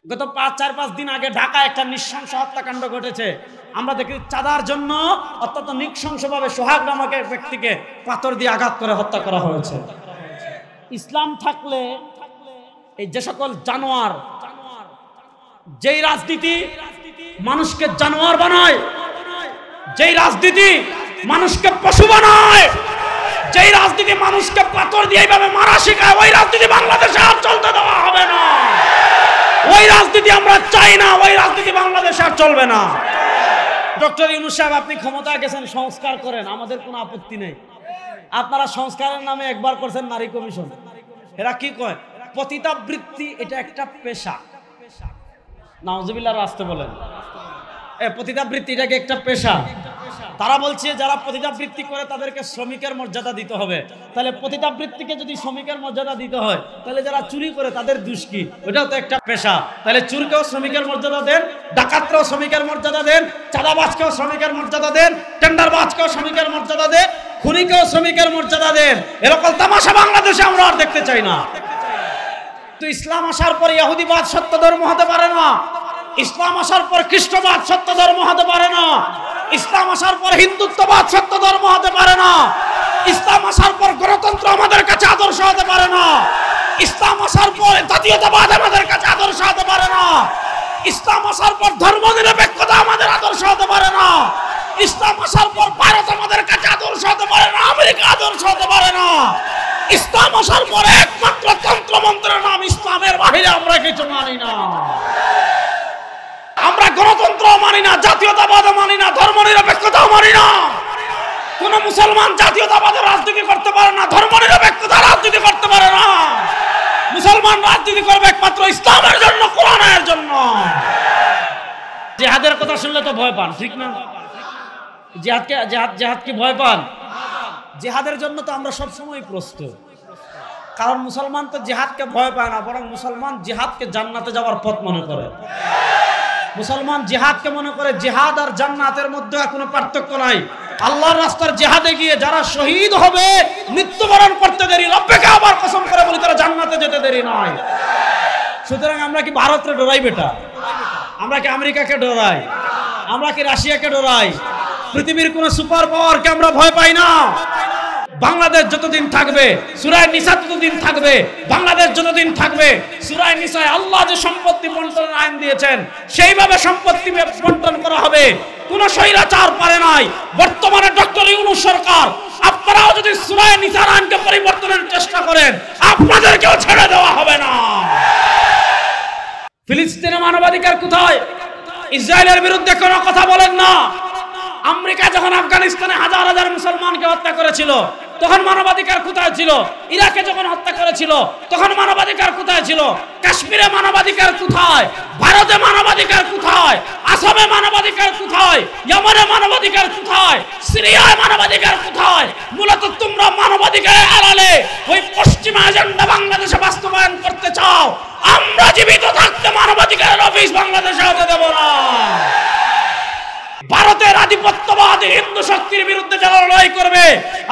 গত 4-5 দিন আগে ঢাকায় একটা নৃশংস হত্যাকাণ্ড ঘটেছে। আমরা দেখি চাঁদার জন্য অত্যন্ত নৃশংসভাবে সোহাগ নামক এক ব্যক্তিকে পাথর দিয়ে আঘাত করে হত্যা করা হয়েছে। ইসলাম থাকলে এই যে সকল জানোয়ার, যেই রাজনীতি মানুষকে জানোয়ার বানায়, যেই রাজনীতি মানুষকে পশু বানায়, যেই রাজনীতি মানুষকে পাথর দিয়ে এইভাবে মারা শেখায়, ওই রাজনীতি বাংলাদেশে আর চলতে দেওয়া হবে না। ওই রাজনীতি আমরা চাই না, ওই রাজনীতি বাংলাদেশে আর চলবে না। ডক্টর ইউনূস সাহেব, আপনি ক্ষমতায় গেছেন, সংস্কার করেন, আমাদের কোনো আপত্তি নেই। আপনারা সংস্কারের নামে একবার করছেন নারী কমিশন। এরা কি কয়? পতিতাবৃত্তি এটা একটা পেশা। নাউজুবিল্লাহর রাস্তে বলেন, পতিতাবৃত্তি এটাকে একটা পেশা। তারা বলছে যারা পতিতাবৃত্তি করে তাদেরকে শ্রমিকের মর্যাদা দিতে হবে। তাহলে পতিতাবৃত্তিকে যদি শ্রমিকের মর্যাদা দিতে হয়, তাহলে যারা চুরি করে তাদের দোষ কি? ওটাও তো একটা পেশা। তাহলে চুরকেও শ্রমিকের মর্যাদা দেন, ডাকাতকেও শ্রমিকের মর্যাদা দেন, চাঁদাবাজকেও শ্রমিকের মর্যাদা দেন, টেন্ডারবাজকেও শ্রমিকের মর্যাদা দেন, খুনিকেও শ্রমিকের মর্যাদা দেন। এরকম তামাশা বাংলাদেশে আমরা আর দেখতে চাই না। তো ইসলাম আসার পর ইহুদিবাদ সত্য ধর্ম হতে পারে না। ইসলাম আসার পর খ্রিস্টবাদ সত্য ধর্ম হতে পারে না। ইসলাম আসার পর হিন্দুত্ববাদ সত্য ধর্ম হতে পারে না। ইসলাম আসার পর গণতন্ত্র আমাদের কাছে আদর্শ হতে পারে না। ইসলাম আসার পর জাতীয়তাবাদ আমাদের কাছে আদর্শ হতে পারে না। ইসলাম আসার পর ধর্মনিরপেক্ষতা আমাদের আদর্শ হতে পারে না। ইসলাম আসার পর ভারত আমাদের কাছে আদর্শ হতে পারে না, আমেরিকা আদর্শ হতে পারে না। ইসলাম আসার পর একমাত্র তন্ত্রমন্ত্রের নাম ইসলামের বাহিরে আমরা কিছু মানি না। আমরা গণতন্ত্র মানি না, জাতীয়তাবাদ মানি না, ধর্মনিরপেক্ষতা মানি না। কোন মুসলমান জাতীয়তাবাদের রাজনীতি করতে পারে না, ধর্মনিরপেক্ষতার রাজনীতি করতে পারে না। মুসলমান রাজনীতি করবে একমাত্র ইসলামের জন্য, কোরআনের জন্য। জিহাদের কথা শুনলে তো ভয় পান, ঠিক না? জিহাদ কি ভয় পান? জিহাদের জন্য তো আমরা সবসময় প্রস্তুত। কারণ মুসলমান তো জিহাদকে ভয় পায় না, বরং মুসলমান জিহাদকে জান্নাতে যাওয়ার পথ মনে করে। মুসলমান জিহাদকে মনে করে জিহাদ আর জান্নাতের মধ্যে কোনো পার্থক্য নাই। আল্লাহর রাস্তার জিহাদে গিয়ে যারা শহীদ হবে, মৃত্যুবরণ করতে দেরি, রব্বিকে আবার কসম করে বলি তারা জান্নাতে যেতে দেরি নয়। সুতরাং আমরা কি ভারতকে ডরাই বেটা? আমরা কি আমেরিকাকে ডরাই? আমরা কি রাশিয়াকে ডরাই? পৃথিবীর কোন সুপার পাওয়ারকে আমরা ভয় পাই না। বাংলাদেশ যতদিন থাকবে, সূরা নিসা ততদিন থাকবে। বাংলাদেশ যতদিন থাকবে, সূরা নিসায় আল্লাহ যে সম্পত্তি বন্টনের আইন দিয়েছেন সেইভাবে সম্পত্তি বন্টন করা হবে। কোন স্বৈরাচার পারে নাই। বর্তমানে ডক্টর ইউনূস সরকার, আপনারাও যদি সূরা নিসার আইনকে পরিবর্তনের চেষ্টা করেন, আপনাদেরকেও ছেড়ে দেওয়া হবে না। ফিলিস্তিনের মানবাধিকার কোথায়? ইসরায়েলের বিরুদ্ধে কোনো কথা বলেন না। আমেরিকা যখন আফগানিস্তানে হাজার হাজার মুসলমানকে হত্যা করেছিল, তখন মানবাধিকার কোথায় ছিল? ইরাকে যখন হত্যা করেছিল, তখন মানবাধিকার কোথায় ছিল? কাশ্মীরে মানবাধিকার কোথায়? ভারতে মানবাধিকার কোথায়? আসামে মানবাধিকার কোথায়? ইয়েমেনে মানবাধিকার কোথায়? সিরিয়ায় মানবাধিকার কোথায়? মূলত তোমরা মানবাধিকারের আড়ালে ওই পশ্চিমা এজেন্ডা বাংলাদেশে বাস্তবায়ন করতে চাও। আমরা জীবিত থাকতে মানবাধিকারের অফিস বাংলাদেশে হতে দেব না। ভারতের আধিপত্যবাদী হিন্দু শক্তির বিরুদ্ধে যারা লড়াই করবে,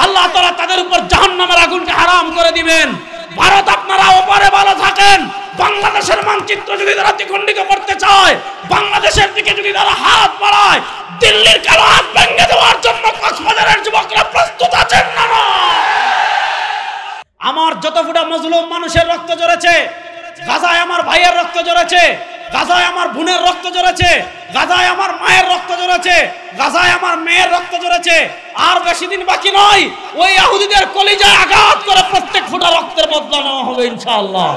আল্লাহ তাআলা তাদের উপর জাহান্নামের আগুনকে হারাম করে দিবেন। ভারত, আপনারা ওপারে ভালো থাকেন। বাংলাদেশের মানচিত্র যদি তারা দ্বিখণ্ডিত করতে চায়, বাংলাদেশের দিকে যদি তারা হাত বাড়ায়, দিল্লির কালো হাত ভেঙে দেওয়ার জন্য কক্সবাজারের যুবকরা প্রস্তুত আছেন না? আমার যত ফুটা মজলুম মানুষের রক্ত ঝরেছে, গাজায় আমার ভাইয়ের রক্ত ঝরেছে, গাজায় আমার বোনের রক্ত ঝরেছে, গাজায় আমার মায়ের রক্ত ঝরেছে, গাজায় আমার মেয়ের রক্ত ঝরেছে। আর বেশি দিন বাকি নয়, ওই ইহুদিদের কলিজায় আঘাত করে প্রত্যেক ফোঁটা রক্তের বদলা নেওয়া হবে ইনশাআল্লাহ।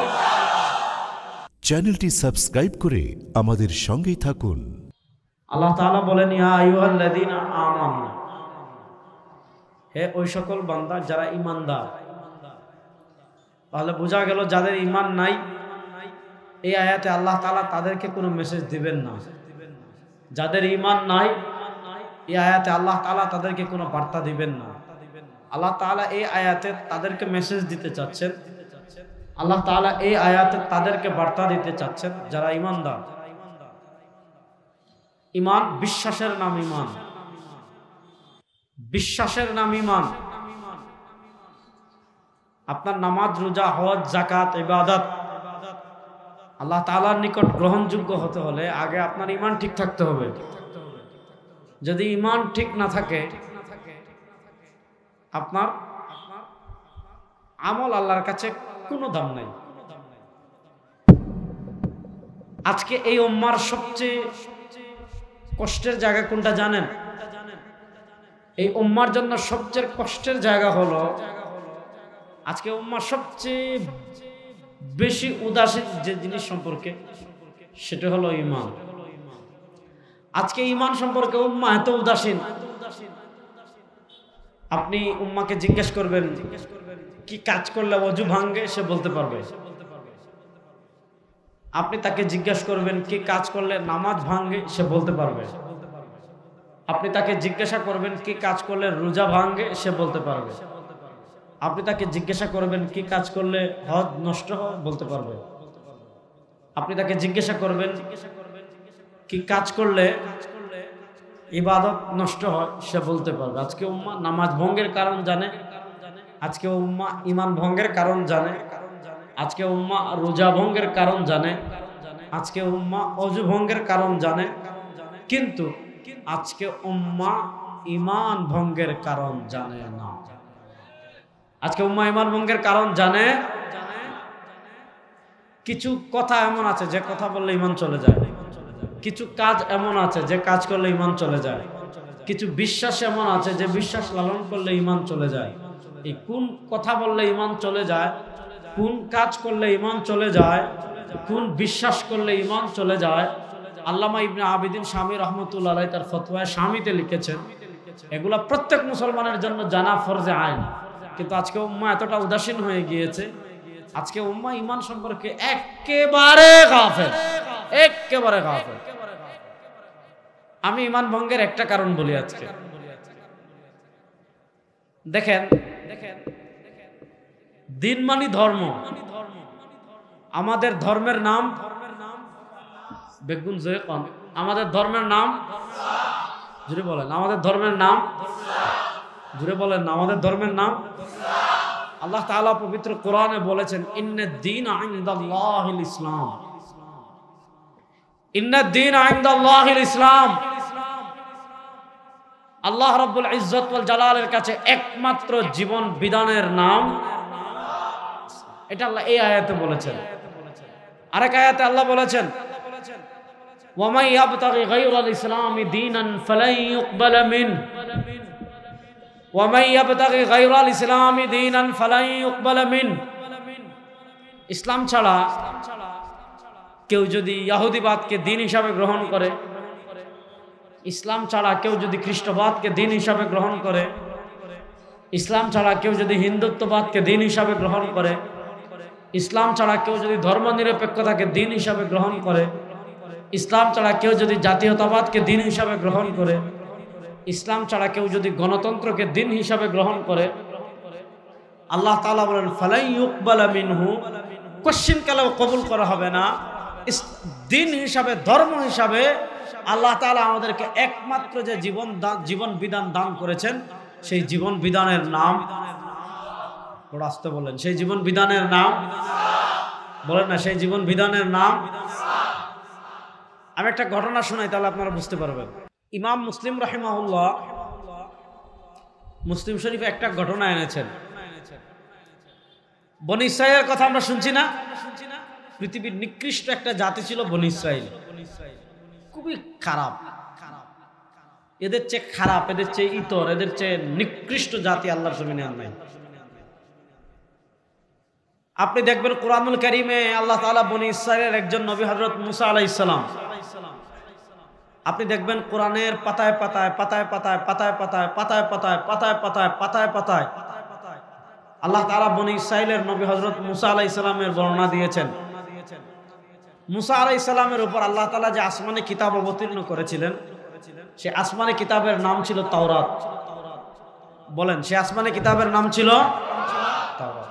চ্যানেলটি সাবস্ক্রাইব করে আমাদের সঙ্গেই থাকুন। আল্লাহ তাআলা বলেন, ইয়া আইয়ুহাল্লাযীনা আমানু, হে ওই সকল বান্দা যারা ঈমানদার। তাহলে বোঝা গেল যাদের ঈমান নাই, এই আয়াতে আল্লাহ তাআলা তাদেরকে কোনো মেসেজ দিবেন না। যাদের ঈমান নাই, এই আয়াতে আল্লাহ তাআলা তাদেরকে কোনো বার্তা দিবেন না। আল্লাহ তাআলা এই আয়াতে তাদেরকে মেসেজ দিতে চাচ্ছেন, আল্লাহ তাআলা এই আয়াতে তাদেরকে বার্তা দিতে চাচ্ছেন যারা ঈমানদার। ঈমান বিশ্বাসের নাম ঈমান, বিশ্বাসের নাম ঈমান। আপনার নামাজ, রোজা, হজ, যাকাত, ইবাদত আল্লাহ তাআলার নিকট গ্রহণযোগ্য হতে হলে আগে আপনার ঈমান ঠিক থাকতে হবে। যদি ঈমান ঠিক না থাকে আপনার আমল আল্লাহর কাছে কোনো দাম নাই। আজকে এই উম্মার সবচেয়ে কষ্টের জায়গা কোনটা জানেন? এই উম্মার জন্য সবচেয়ে কষ্টের জায়গা হলো আজকে উম্মার সবচেয়ে বেশি উদাসীন যে জিনিস সম্পর্কে, সেটা হলো ঈমান। আজকে ঈমান সম্পর্কে উম্মাহ এত উদাসীন, আপনি উম্মাকে জিজ্ঞেস করবেন কি কাজ করলে ওযু ভাঙে, সে বলতে পারবে। আপনি তাকে জিজ্ঞেস করবেন কি কাজ করলে নামাজ ভাঙে, সে বলতে পারবে। আপনি তাকে জিজ্ঞাসা করবেন কি কাজ করলে রোজা ভাঙে, সে বলতে পারবে। আপনি তাকে জিজ্ঞাসা করবেন কি কাজ করলে হজ নষ্ট হয়, বলতে পারবে। আপনি তাকে জিজ্ঞাসা করবেন কি কাজ করলে ইবাদত নষ্ট হয়, সে বলতে পারবে। আজকে উম্মাহ নামাজ ভঙ্গের কারণ জানে, আজকে উম্মাহ ঈমান ভঙ্গের কারণ জানে, আজকে উম্মাহ রোজা ভঙ্গের কারণ জানে, আজকে উম্মাহ ওযু ভঙ্গের কারণ জানে, কিন্তু আজকে উম্মাহ ঈমান ভঙ্গের কারণ জানে না। আজকে উম্মাহ ঈমান ভঙ্গের কারণ জানে। কিছু কথা এমন আছে যে কথা বললে ঈমান চলে যায়, কিছু কাজ এমন আছে যে কাজ করলে ঈমান চলে যায়, কিছু বিশ্বাস এমন আছে যে বিশ্বাস লালন করলে ঈমান চলে যায়। এই কোন কথা বললে ঈমান চলে যায়, কোন কাজ করলে ঈমান চলে যায়, কোন বিশ্বাস করলে ঈমান চলে যায়, আল্লামা ইবনে আবিদিন শামী রাহমাতুল্লাহ আলাইহি তার ফতোয়ায়ে শামীতে লিখেছেন। এগুলা প্রত্যেক মুসলমানের জন্য জানা ফরজে আইন। কিন্তু আজকে উম্মাহ এতটা উদাসীন হয়ে গিয়েছে, আজকে উম্মাহ ঈমান সম্পর্কে একেবারে গাফেল, একেবারে গাফেল। আমি ঈমান ভঙ্গের একটা কারণ বলি আজকে। দেখেন, দিন মানে ধর্ম। আমাদের ধর্মের নাম বেগুন জয় কন, আমাদের ধর্মের নাম জুড়ে বলেন, আমাদের ধর্মের নাম জুড়ে বলেন না, আমাদের ধর্মের নাম। আল্লাহ তাআলা পবিত্র কোরআনে বলেছেন ইন্নাদ দীন ইনদাল্লাহিল ইসলাম, ইন্নাদ দীন ইনদাল্লাহিল ইসলাম। আল্লাহ রাব্বুল ইজ্জত ওয়াল জালালের কাছে একমাত্র জীবন বিধানের নাম, এটা আল্লাহ এই আয়াতে বলেছেন। আরেক আয়াতে আল্লাহ বলেছেন ওয়া মান ইয়াবতাগি গায়রাল ইসলামি দীনান ফালান ইউকবালা মিনহু ওয়া মান ইয়াবতাগি গায়রাল ইসলামি দীনান ফালান ইউকবালা মিনহু। ইসলাম ছাড়া কেউ যদি ইহুদিবাদকে দ্বীন হিসাবে গ্রহণ করে, ইসলাম ছাড়া কেউ যদি খ্রিস্টবাদকে দ্বীন হিসাবে গ্রহণ করে, ইসলাম ছাড়া কেউ যদি হিন্দুত্ববাদকে দ্বীন হিসাবে গ্রহণ করে, ইসলাম ছাড়া কেউ যদি ধর্মনিরপেক্ষতাকে দ্বীন হিসাবে গ্রহণ করে, ইসলাম ছাড়া কেউ যদি জাতীয়তাবাদকে দ্বীন হিসাবে গ্রহণ করে, ইসলাম ছাড়া কেউ যদি গণতন্ত্রকে দ্বীন হিসাবে গ্রহণ করে, আল্লাহ তাআলা বলেন ফালাই ইউকবালা মিনহু, কোশ্চিন কালেও কবুল করা হবে না। দ্বীন হিসাবে, ধর্ম হিসাবে আল্লাহ তাআলা আমাদেরকে একমাত্র যে জীবন বিধান দান করেছেন, সেই জীবন বিধানের নাম, বড় আস্তে বলেন, সেই জীবন বিধানের নাম বলেন না, সেই জীবন বিধানের নাম। আমি একটা ঘটনা শোনাই, তাহলে আপনারা বুঝতে পারবেন। ইমাম মুসলিম রাহিমাহুল্লাহ মুসলিম শরীফে একটা ঘটনা এনেছেন। বনী ইসরাইলের কথা আমরা শুনছি না? পৃথিবীর নিকৃষ্ট একটা জাতি ছিল বনী ইসরাইল, খুবই খারাপ। এদের চেয়ে খারাপ, এদের চেয়ে ইতর, এদের চেয়ে নিকৃষ্ট জাতি আল্লাহর জমিনে আর নাই। আপনি দেখবেন কোরআনুল কারীমে আল্লাহ তাআলা বনী ইসরাইলের একজন নবী হযরত মুসা আলাইহিস সালাম, আপনি দেখবেন কোরআনের পাতায় পাতায় পাতায় পাতায় পাতায় পাতায় পাতায় পাতায় পাতায় পাতায় পাতায় পাতায় আল্লাহ তাআলা বনী ইসরাইলের নবী হযরত মুসা আলাইহিস সালামের বর্ণনা দিয়েছেন। মুসা আলাইহিস সালামের উপর আল্লাহ তাআলা যে আসমানে কিতাব অবতীর্ণ করেছিলেন, সে আসমানে কিতাবের নাম ছিল তাওরাত। বলেন, সে আসমানে কিতাবের নাম ছিল তাওরাত।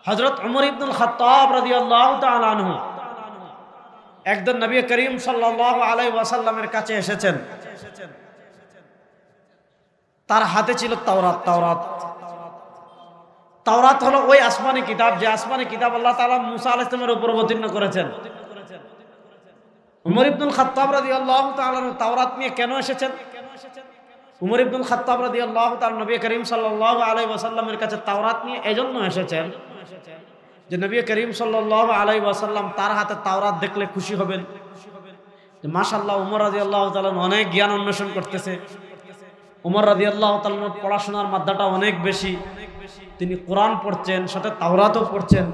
হযরত ওমর ইবনুল খাত্তাব রাদিয়াল্লাহু তাআলা আনহু একদিন নবী করিম সাল্লাল্লাহু আলাইহি ওয়াসাল্লামের কাছে এসেছেন, তার হাতে ছিল তাওরাত। তাওরাত হলো ওই আসমানি কিতাব, যে আসমানি কিতাব আল্লাহ তাআলা মুসা আলাইহিস সালামের উপর অবতীর্ণ করেছেন। উমর ইবনুল খাত্তাব রাদিয়াল্লাহু তাআলা তাওরাত নিয়ে কেন এসেছেন? উমর ইবনুল খাত্তাব রাদিয়াল্লাহু তাআলা নবী করিম সাল্লাল্লাহু আলাইহি ওয়াসাল্লামের কাছে তাওরাত নিয়ে এজন্য এসেছেন যে নবী করিম সাল্লাল্লাহু আলাইহি ওয়াসাল্লাম তার হাতে তাওরাত দেখলে খুশি হবেন, যে মাশাআল্লাহ উমর রাদিয়াল্লাহু তাআলা অনেক জ্ঞান অন্বেষণ করতেছে, উমর রাদিয়াল্লাহু তাআলা পড়াশোনার মাত্রাটা অনেক বেশি, তিনি কোরআন পড়ছেন সাথে তাওরাতও পড়ছেন,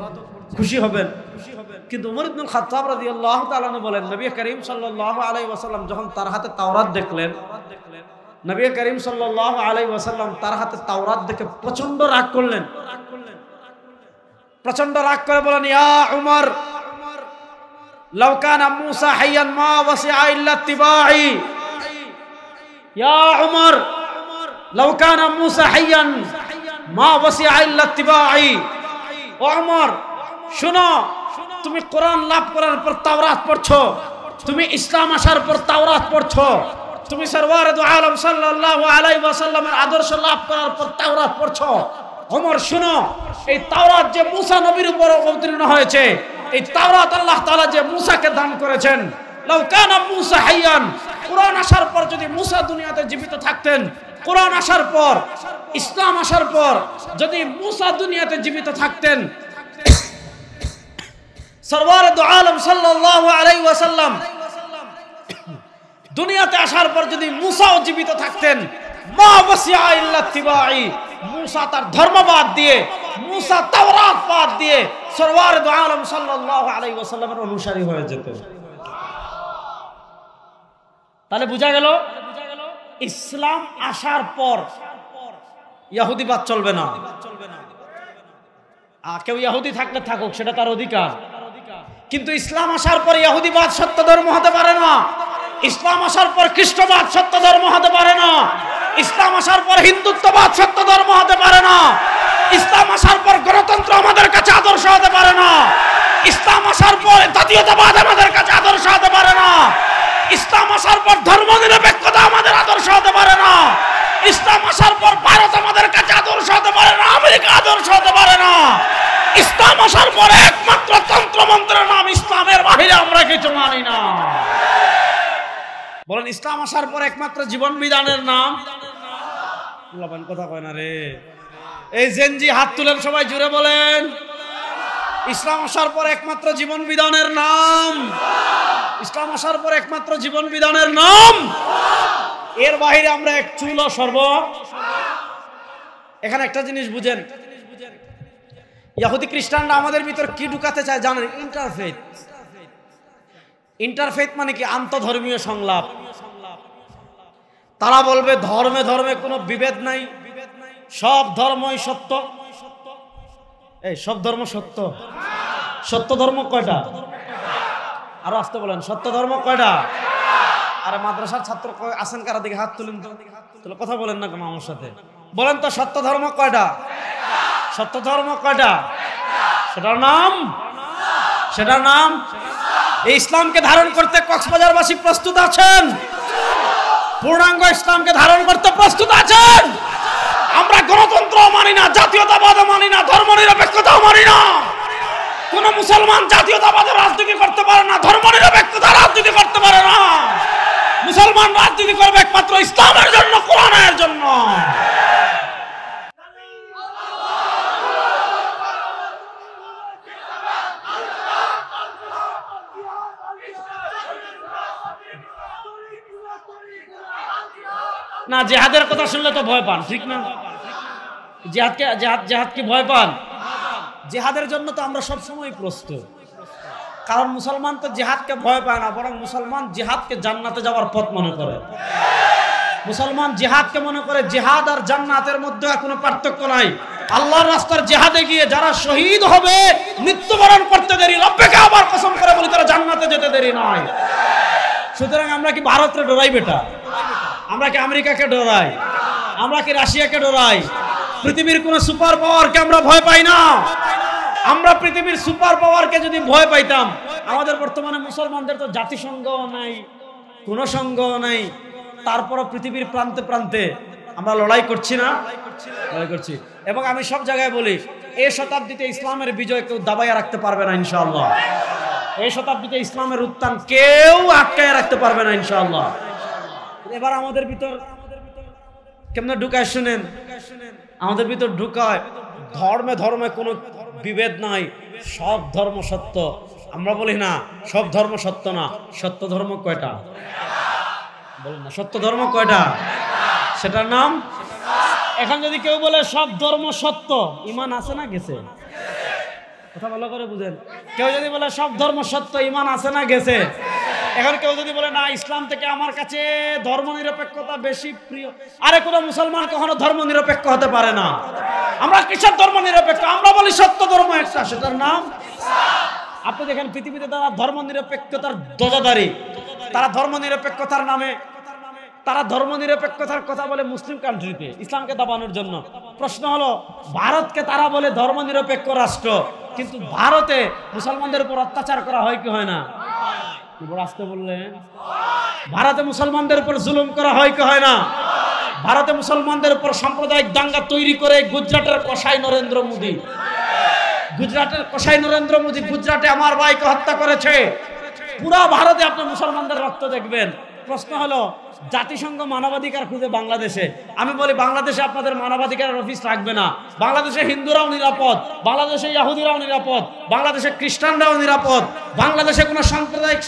খুশি হবেন। কিন্তু উমর ইবনুল খাত্তাব রাদিয়াল্লাহু তাআলা বলেন নবী করিম সাল্লাল্লাহু আলাইহি ওয়াসাল্লাম যখন তার হাতে তাওরাত দেখলেন, নবী করিম সাল্লাল্লাহু আলাইহি ওয়াসাল্লাম তার হাতে তাওরাত দেখে প্রচন্ড রাগ করলেন, প্রচন্ড রাগ করে বলেন, ইয়া উমর লাউ কানা মূসা হাইয়ান মা ওয়াসিআ ইল্লা ইত্তিবাই, ইয়া উমর লাউ কানা মূসা হাইয়ান মা ওয়াসিআ ইল্লা ইত্তিবাই। ও উমর শুনো, তুমি কোরআন লাভ করার পর তাওরাত পড়ছো, তুমি ইসলাম আসার পর তাওরাত পড়ছো, তুমি সরওয়ারে দু আলম সাল্লাল্লাহু আলাইহি ওয়াসাল্লামের আদর্শ লাভ করার পর তাওরাত পড়ছো। ওমর শুনো, এই তাওরাত যে মুসা নবীর উপর অবতীর্ণ হয়েছে, এই তাওরাত আল্লাহ তাআলা যে মুসাকে দান করেছেন, লাউ কানা মুসা হাইয়ান, কোরআন আসার পর যদি মুসা দুনিয়াতে জীবিত থাকতেন, কোরআন আসার পর ইসলাম আসার পর যদি মুসা দুনিয়াতে জীবিত থাকতেন, সরওয়ারে দু আলম সাল্লাল্লাহু আলাইহি ওয়াসাল্লাম দুনিয়াতে আসার পর যদি মুসাও জীবিত থাকতেন, মা ওয়াসিআ ইল্লা ইত্তিবাই, মুসা তার ধর্ম বাদ দিয়ে, মুসা তাওরাত বাদ দিয়ে সরওয়ারে দু আলম সাল্লাল্লাহু আলাইহি ওয়াসাল্লামের অনুসারী হয়ে যেত। তাহলে বোঝা গেল ইসলাম আসার পর ইহুদিবাদ চলবে না। কেউ ইহুদি থাকলে থাকুক, সেটা তার অধিকার, কিন্তু ইসলাম আসার পর ইহুদিবাদ সত্য ধর্ম হতে পারে না, ইসলাম আসার পর খ্রিস্টবাদ সত্য ধর্ম হতে পারে না, ইসলাম আসার পর হিন্দুত্ববাদ সত্য ধর্ম হতে পারে না, ইসলাম আসার পর গণতন্ত্র আমাদের কাছে আদর্শ হতে পারে না, ইসলাম আসার পর জাতীয়তাবাদ আমাদের কাছে আদর্শ হতে পারে না, ইসলাম আসার পর ধর্মনিরপেক্ষতা আমাদের আদর্শ হতে পারে না, ইসলাম আসার পর ভারত আমাদের কাছে আদর্শ হতে পারে না, আমেরিকা আদর্শ হতে পারে না। ইসলাম আসার পর একমাত্র তন্ত্রমন্ত্রের নাম ইসলামের বাহিরে আমরা কিছু মানি না। বলেন ইসলাম আসার পর একমাত্র জীবন বিধানের নাম, কথা কয় না রে, এই জেনজি হাত তুলেন সবাই জুড়ে বলেন, ইসলাম আসার পর একমাত্র জীবন বিধানের নাম, ইসলাম আসার পর একমাত্র জীবন বিধানের নাম, এর বাহিরে আমরা এক চুল সর্ব। এখানে একটা জিনিস বুঝেন, ইহুদি খ্রিস্টানরা আমাদের ভিতর কি ঢুকাতে চায় জানেন? ইন্টারফেথ। ইন্টারফেথ মানে কি? আন্তধর্মীয় সংলাপ। তারা বলবে ধর্মে ধর্মে কোনো বিভেদ নাই, সব ধর্মই সত্য। এই সব ধর্ম সত্য? সত্য ধর্ম কয়টা? আরো আসতে বলেন, সত্য ধর্ম কয়টা? আরে মাদ্রাসার ছাত্র আছেন কারা? দিকে হাত তুলেন তো, তাহলে কথা বলেন না কেন আমার সাথে? বলেন তো সত্য ধর্ম কয়টা? সত্য ধর্ম কয়টা? সেটার নাম, সেটার নাম এই ইসলামকে ধারণ করতে কক্সবাজারবাসী প্রস্তুত আছেন? পূর্ণাঙ্গ ইসলামকে ধারণ করতে প্রস্তুত আছেন? আমরা গণতন্ত্র মানি না, জাতীয়তাবাদ মানি না, ধর্মনিরপেক্ষতা মানি না। কোন মুসলমান জাতীয়তাবাদের রাজনীতি করতে পারে না, ধর্মনিরপেক্ষতা রাজনীতি করতে পারে না। মুসলমান রাজনীতি করবে একমাত্র ইসলামের জন্য, কোরআনের জন্য। না, জিহাদের কথা শুনলে তো ভয় পান, ঠিক না? জিহাদকে ভয় পান। জিহাদের জন্য তো আমরা সবসময় প্রস্তুত, কারণ মুসলমান তো জিহাদকে ভয় পায় না, বরং মুসলমান জিহাদকে জান্নাতে যাওয়ার পথ মনে করে। মুসলমান জিহাদকে মনে করে জিহাদ আর জান্নাতের মধ্যে কোনো পার্থক্য নাই। আল্লাহর রাস্তার জিহাদে গিয়ে যারা শহীদ হবে, মৃত্যুবরণ করতে দেরি, রব্বকে আবার কসম করে বলি তারা জান্নাতে যেতে দেরি নয়। সুতরাং আমরা কি ভারতকে ডরাই বেটা? আমরা কি আমেরিকাকে ডরাই? আমরা কি রাশিয়াকে ডরাই? পৃথিবীর কোন সুপার পাওয়ারকে আমরা ভয় পাই না। আমরা পৃথিবীর সুপার পাওয়ারকে যদি ভয় পাইতাম, আমাদের বর্তমানে মুসলমানদের তো জাতিসংঘও নাই, কোন সংঘও নাই, তারপরও পৃথিবীর প্রান্তে প্রান্তে আমরা লড়াই করছি না? লড়াই করছি। এবং আমি সব জায়গায় বলি, এই শতাব্দীতে ইসলামের বিজয় কেউ দাবাইয়া রাখতে পারবে না ইনশাআল্লাহ। এই শতাব্দীতে ইসলামের উত্থান কেউ আটকায় রাখতে পারবে না ইনশাআল্লাহ। এবার আমাদের ভিতর কেমনে ঢুকায় শুনেন, আমাদের ভিতর ঢুকায় ধর্মে ধর্মে কোনো বিভেদ নাই, সব ধর্ম সত্য। আমরা বলি না সব ধর্ম সত্য না, সত্য ধর্ম কয়টা? বলুন না, সত্য ধর্ম কয়টা? সেটার নাম। এখন যদি কেউ বলে সব ধর্ম সত্য, ঈমান আছে না গেছে? কথা ভালো করে বুঝেন। কেউ যদি বলে সব ধর্ম সত্য, ঈমান আছে না গেছে? এখন কেউ যদি বলে না ইসলাম থেকে আমার কাছে ধর্ম নিরপেক্ষতা বেশি প্রিয়, আরে কোনো মুসলমান কখনো ধর্ম নিরপেক্ষ হতে পারে না। আমরা কিসের ধর্ম নিরপেক্ষ? আমরা বলি সত্য ধর্ম একটা, সেটার নাম। আপনি দেখেন পৃথিবীতে তারা ধর্ম নিরপেক্ষতার ধ্বজাধারী, তারা ধর্ম নিরপেক্ষতার নামে তারা ধর্ম নিরপেক্ষতার কথা বলে মুসলিম কান্ট্রিতে ইসলামকে দাবানোর জন্য। প্রশ্ন হলো, ভারতকে তারা বলে ধর্ম নিরপেক্ষ রাষ্ট্র, কিন্তু ভারতে মুসলমানদের উপর অত্যাচার করা হয় কি হয় না? আসতে বললেন, ভারতে মুসলমানদের উপর জুলুম করা হয় কি হয় না? ভারতে মুসলমানদের উপর সাম্প্রদায়িক দাঙ্গা তৈরি করে গুজরাটের কসাই নরেন্দ্র মোদী, গুজরাটে আমার ভাইকে হত্যা করেছে। পুরো ভারতে আপনি মুসলমানদের রক্ত দেখবেন। প্রশ্ন হলো, জাতিসংঘ মানবাধিকার খুঁজে বাংলাদেশে, আমি বলি বাংলাদেশে আপনাদের মানবাধিকারের অফিস রাখবে না। বাংলাদেশে হিন্দুরাও নিরাপদ, বাংলাদেশে ইহুদিরাও নিরাপদ, বাংলাদেশে খ্রিস্টানরাও নিরাপদ। বাংলাদেশে কোনো সাম্প্রদায়িক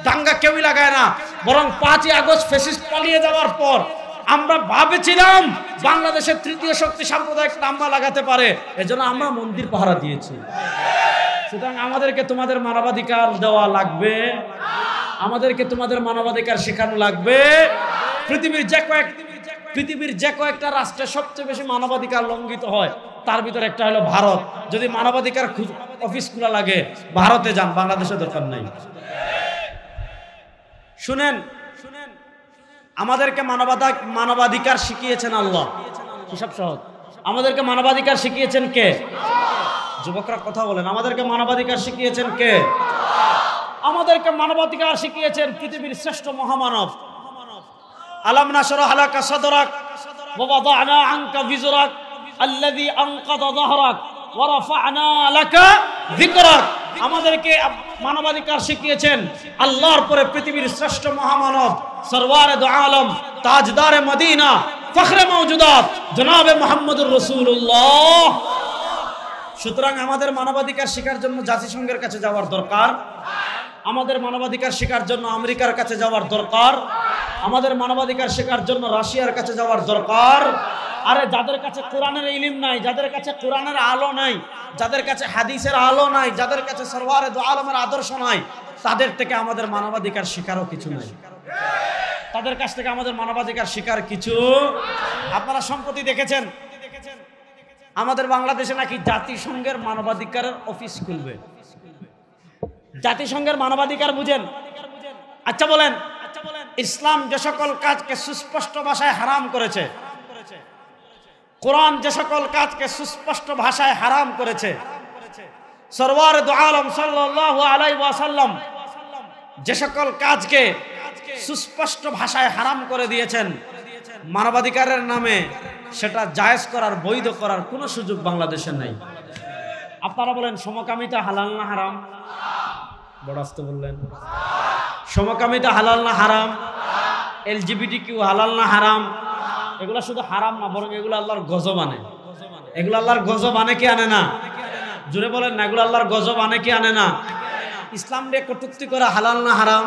দাঙ্গা কেউই লাগায় না। বরং 5ই আগস্ট ফ্যাসিস্ট পালিয়ে যাওয়ার পর আমরা ভাবেছিলাম বাংলাদেশের তৃতীয় শক্তি সাম্প্রদায়িক দাঙ্গা লাগাতে পারে, এজন্য আমরা মন্দির পাহারা দিয়েছি। সুতরাং আমাদেরকে তোমাদের মানবাধিকার দেওয়া লাগবে, আমাদেরকে তোমাদের মানবাধিকার শেখানো লাগবে। পৃথিবীর যে কয়েকটা রাষ্ট্রে সবচেয়ে বেশি মানবাধিকার লঙ্ঘিত হয় তার ভিতরে একটা হলো ভারত। যদি মানবাধিকার অফিস খোলা লাগে ভারতে যান, বাংলাদেশে দরকার নাই। শুনেন, আমাদেরকে মানবাধিকার শিখিয়েছেন আল্লাহ, হিসাব সহজ। আমাদেরকে মানবাধিকার শিখিয়েছেন কে? যুবকরা কথা বলেন, আমাদেরকে মানবাধিকার শিখিয়েছেন কে? আমাদেরকে মানবাধিকার শিখিয়েছেন পৃথিবীর শ্রেষ্ঠ মহামানব। আলাম নাশরাহ লাকা সাদরাক ওয়া ওয়াদা'না আনকা বিজরাক আল্লাযী আনকাযা যাহরাক ওয়া রাফা'না লাকা যিকরাক। আমাদেরকে মানবাধিকার শিখিয়েছেন আল্লাহর পরে পৃথিবীর শ্রেষ্ঠ মহামানব, সরওয়ারে দু আলম, তাজদারে মদিনা, ফখরে মওজুদাত জনাবে মুহাম্মদুর রাসূলুল্লাহ। সুতরাং আমাদের মানবাধিকার শেখার জন্য জাতিসংঘের কাছে যাওয়ার দরকার, আমাদের মানবাধিকার শেখার জন্য আমেরিকার কাছে যাওয়ার দরকার, আমাদের মানবাধিকার শেখার জন্য রাশিয়ার কাছে যাওয়ার দরকার। আরে যাদের কাছে কোরআনের ইলম নাই, যাদের কাছে কোরআনের আলো নাই, যাদের কাছে হাদিসের আলো নাই, যাদের কাছে সরওয়ারে দু আলমের আদর্শ নাই, তাদের থেকে আমাদের মানবাধিকার শেখারও কিছু নাই। তাদের কাছ থেকে আমাদের মানবাধিকার শেখার কিছু। আপনারা সম্প্রতি দেখেছেন আমাদের বাংলাদেশে নাকি জাতিসংঘের মানবাধিকারের অফিস খুলবে। জাতিসংঘের মানবাধিকার বুঝেন? আচ্ছা বলেন, ইসলাম যে সকল কাজকে সুস্পষ্ট ভাষায় হারাম করেছে, কোরআন যে সকল কাজকে সুস্পষ্ট ভাষায় হারাম করেছে, সরওয়ারে দু আলম সাল্লাল্লাহু আলাইহি ওয়াসাল্লাম যে সকল কাজকে সুস্পষ্ট ভাষায় হারাম করে দিয়েছেন, মানবাধিকারের নামে সেটা জায়েজ করার, বৈধ করার কোনো সুযোগ বাংলাদেশে নাই। আপনারা বলেন সমকামিতা হালাল না হারাম? বড় আসতে বললেন। সমকামিতা হালাল না হারাম? LGBTQ হালাল না হারাম? এগুলা শুধু হারাম না, বরং এগুলো আল্লাহর গজব আনে। এগুলো আল্লাহর গজব আনে কি আনে না? জোরে বলেন না, এগুলো আল্লাহর গজব আনে কি আনে না? ইসলাম নিয়ে কটূক্তি করা হালাল না হারাম?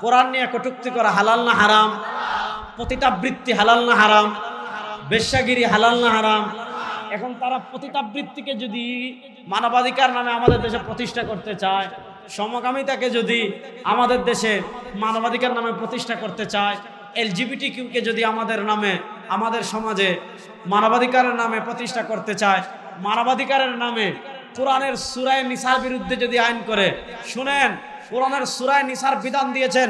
কোরআন নিয়ে কটূক্তি করা হালাল না হারাম? পতিতাবৃত্তি হালাল না হারাম? বেশ্যাগিরি হালাল না হারাম? এখন তারা পতিতাবৃত্তিকে যদি মানবাধিকার নামে আমাদের দেশে প্রতিষ্ঠা করতে চায়, সমকামিতাকে যদি আমাদের দেশে মানবাধিকার নামে প্রতিষ্ঠা করতে চায়, LGBTQকে যদি আমাদের নামে, আমাদের সমাজে মানবাধিকারের নামে প্রতিষ্ঠা করতে চায়, মানবাধিকারের নামে কোরআনের সূরা নিসার বিরুদ্ধে যদি আইন করে, শুনেন কোরআনের সূরা নিসার বিধান দিয়েছেন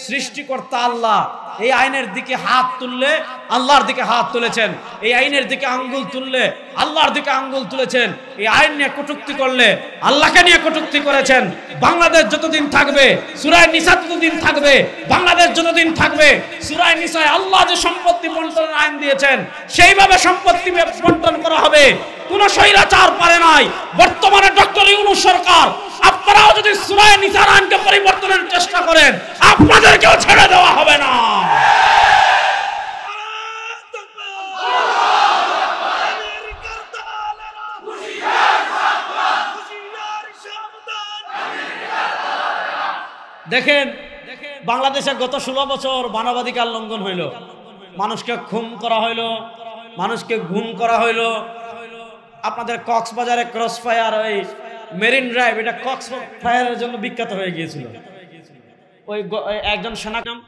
সৃষ্টিকর্তা আল্লাহ। এই আইনের দিকে হাত তুললে আল্লাহর দিকে হাত তুলেছেন, এই আইনের দিকে আঙ্গুল তুললে আল্লাহর দিকে আঙ্গুল তুলেছেন। এই আইন নিয়ে কটূক্তি করলে আল্লাহকে নিয়ে কটূক্তি করেছেন। বাংলাদেশ যতদিন থাকবে সূরা নিসা ততদিন থাকবে, বাংলাদেশ যতদিন থাকবে সূরা নিসায় আল্লাহ যে সম্পত্তি বন্টনের আইন দিয়েছেন সেইভাবে সম্পত্তি বন্টন করা হবে। কোন স্বৈরাচার পারে নাই। বর্তমানে ডক্টর ইউনূস সরকার, আপনারাও যদি সূরা নিসার আইনকে পরিবর্তনের চেষ্টা করেন আপনাদেরকেও ছেড়ে দেওয়া হবে না। দেখেন বাংলাদেশে গত 16 বছর মানবাধিকার লঙ্ঘন হইল, মানুষকে খুন করা হইল, মানুষকে গুম করা হইল। আপনাদের কক্সবাজারে ক্রসফায়ার, ওই মেরিন ড্রাইভ, এটা কক্সফায়ারের জন্য বিখ্যাত হয়ে গিয়েছিল। ওই একজন সেনা নাম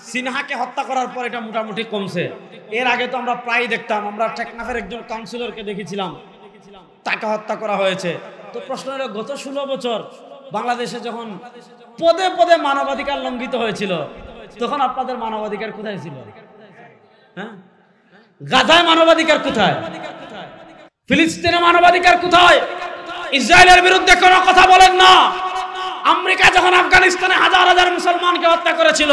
সিনহাকে হত্যা করার পর এটা মোটামুটি কমছে। এর আগে তো আমরা প্রায় দেখতাম, আমরা টেকনাফের একজন কাউন্সিলরকে দেখেছিলাম, তাকে হত্যা করা হয়েছে। তো প্রশ্ন হলো গত 16 বছর বাংলাদেশে যখন পদে পদে মানবাধিকার লঙ্ঘিত হয়েছিল তখন আপনাদের মানবাধিকার কোথায় ছিল? হ্যাঁ, গাজায় মানবাধিকার কোথায়? ফিলিস্তিনে মানবাধিকার কোথায়? ইসরায়েলের বিরুদ্ধে কোনো কথা বলেন না। আমেরিকা যখন আফগানিস্তানে হাজার হাজার মুসলমানকে হত্যা করেছিল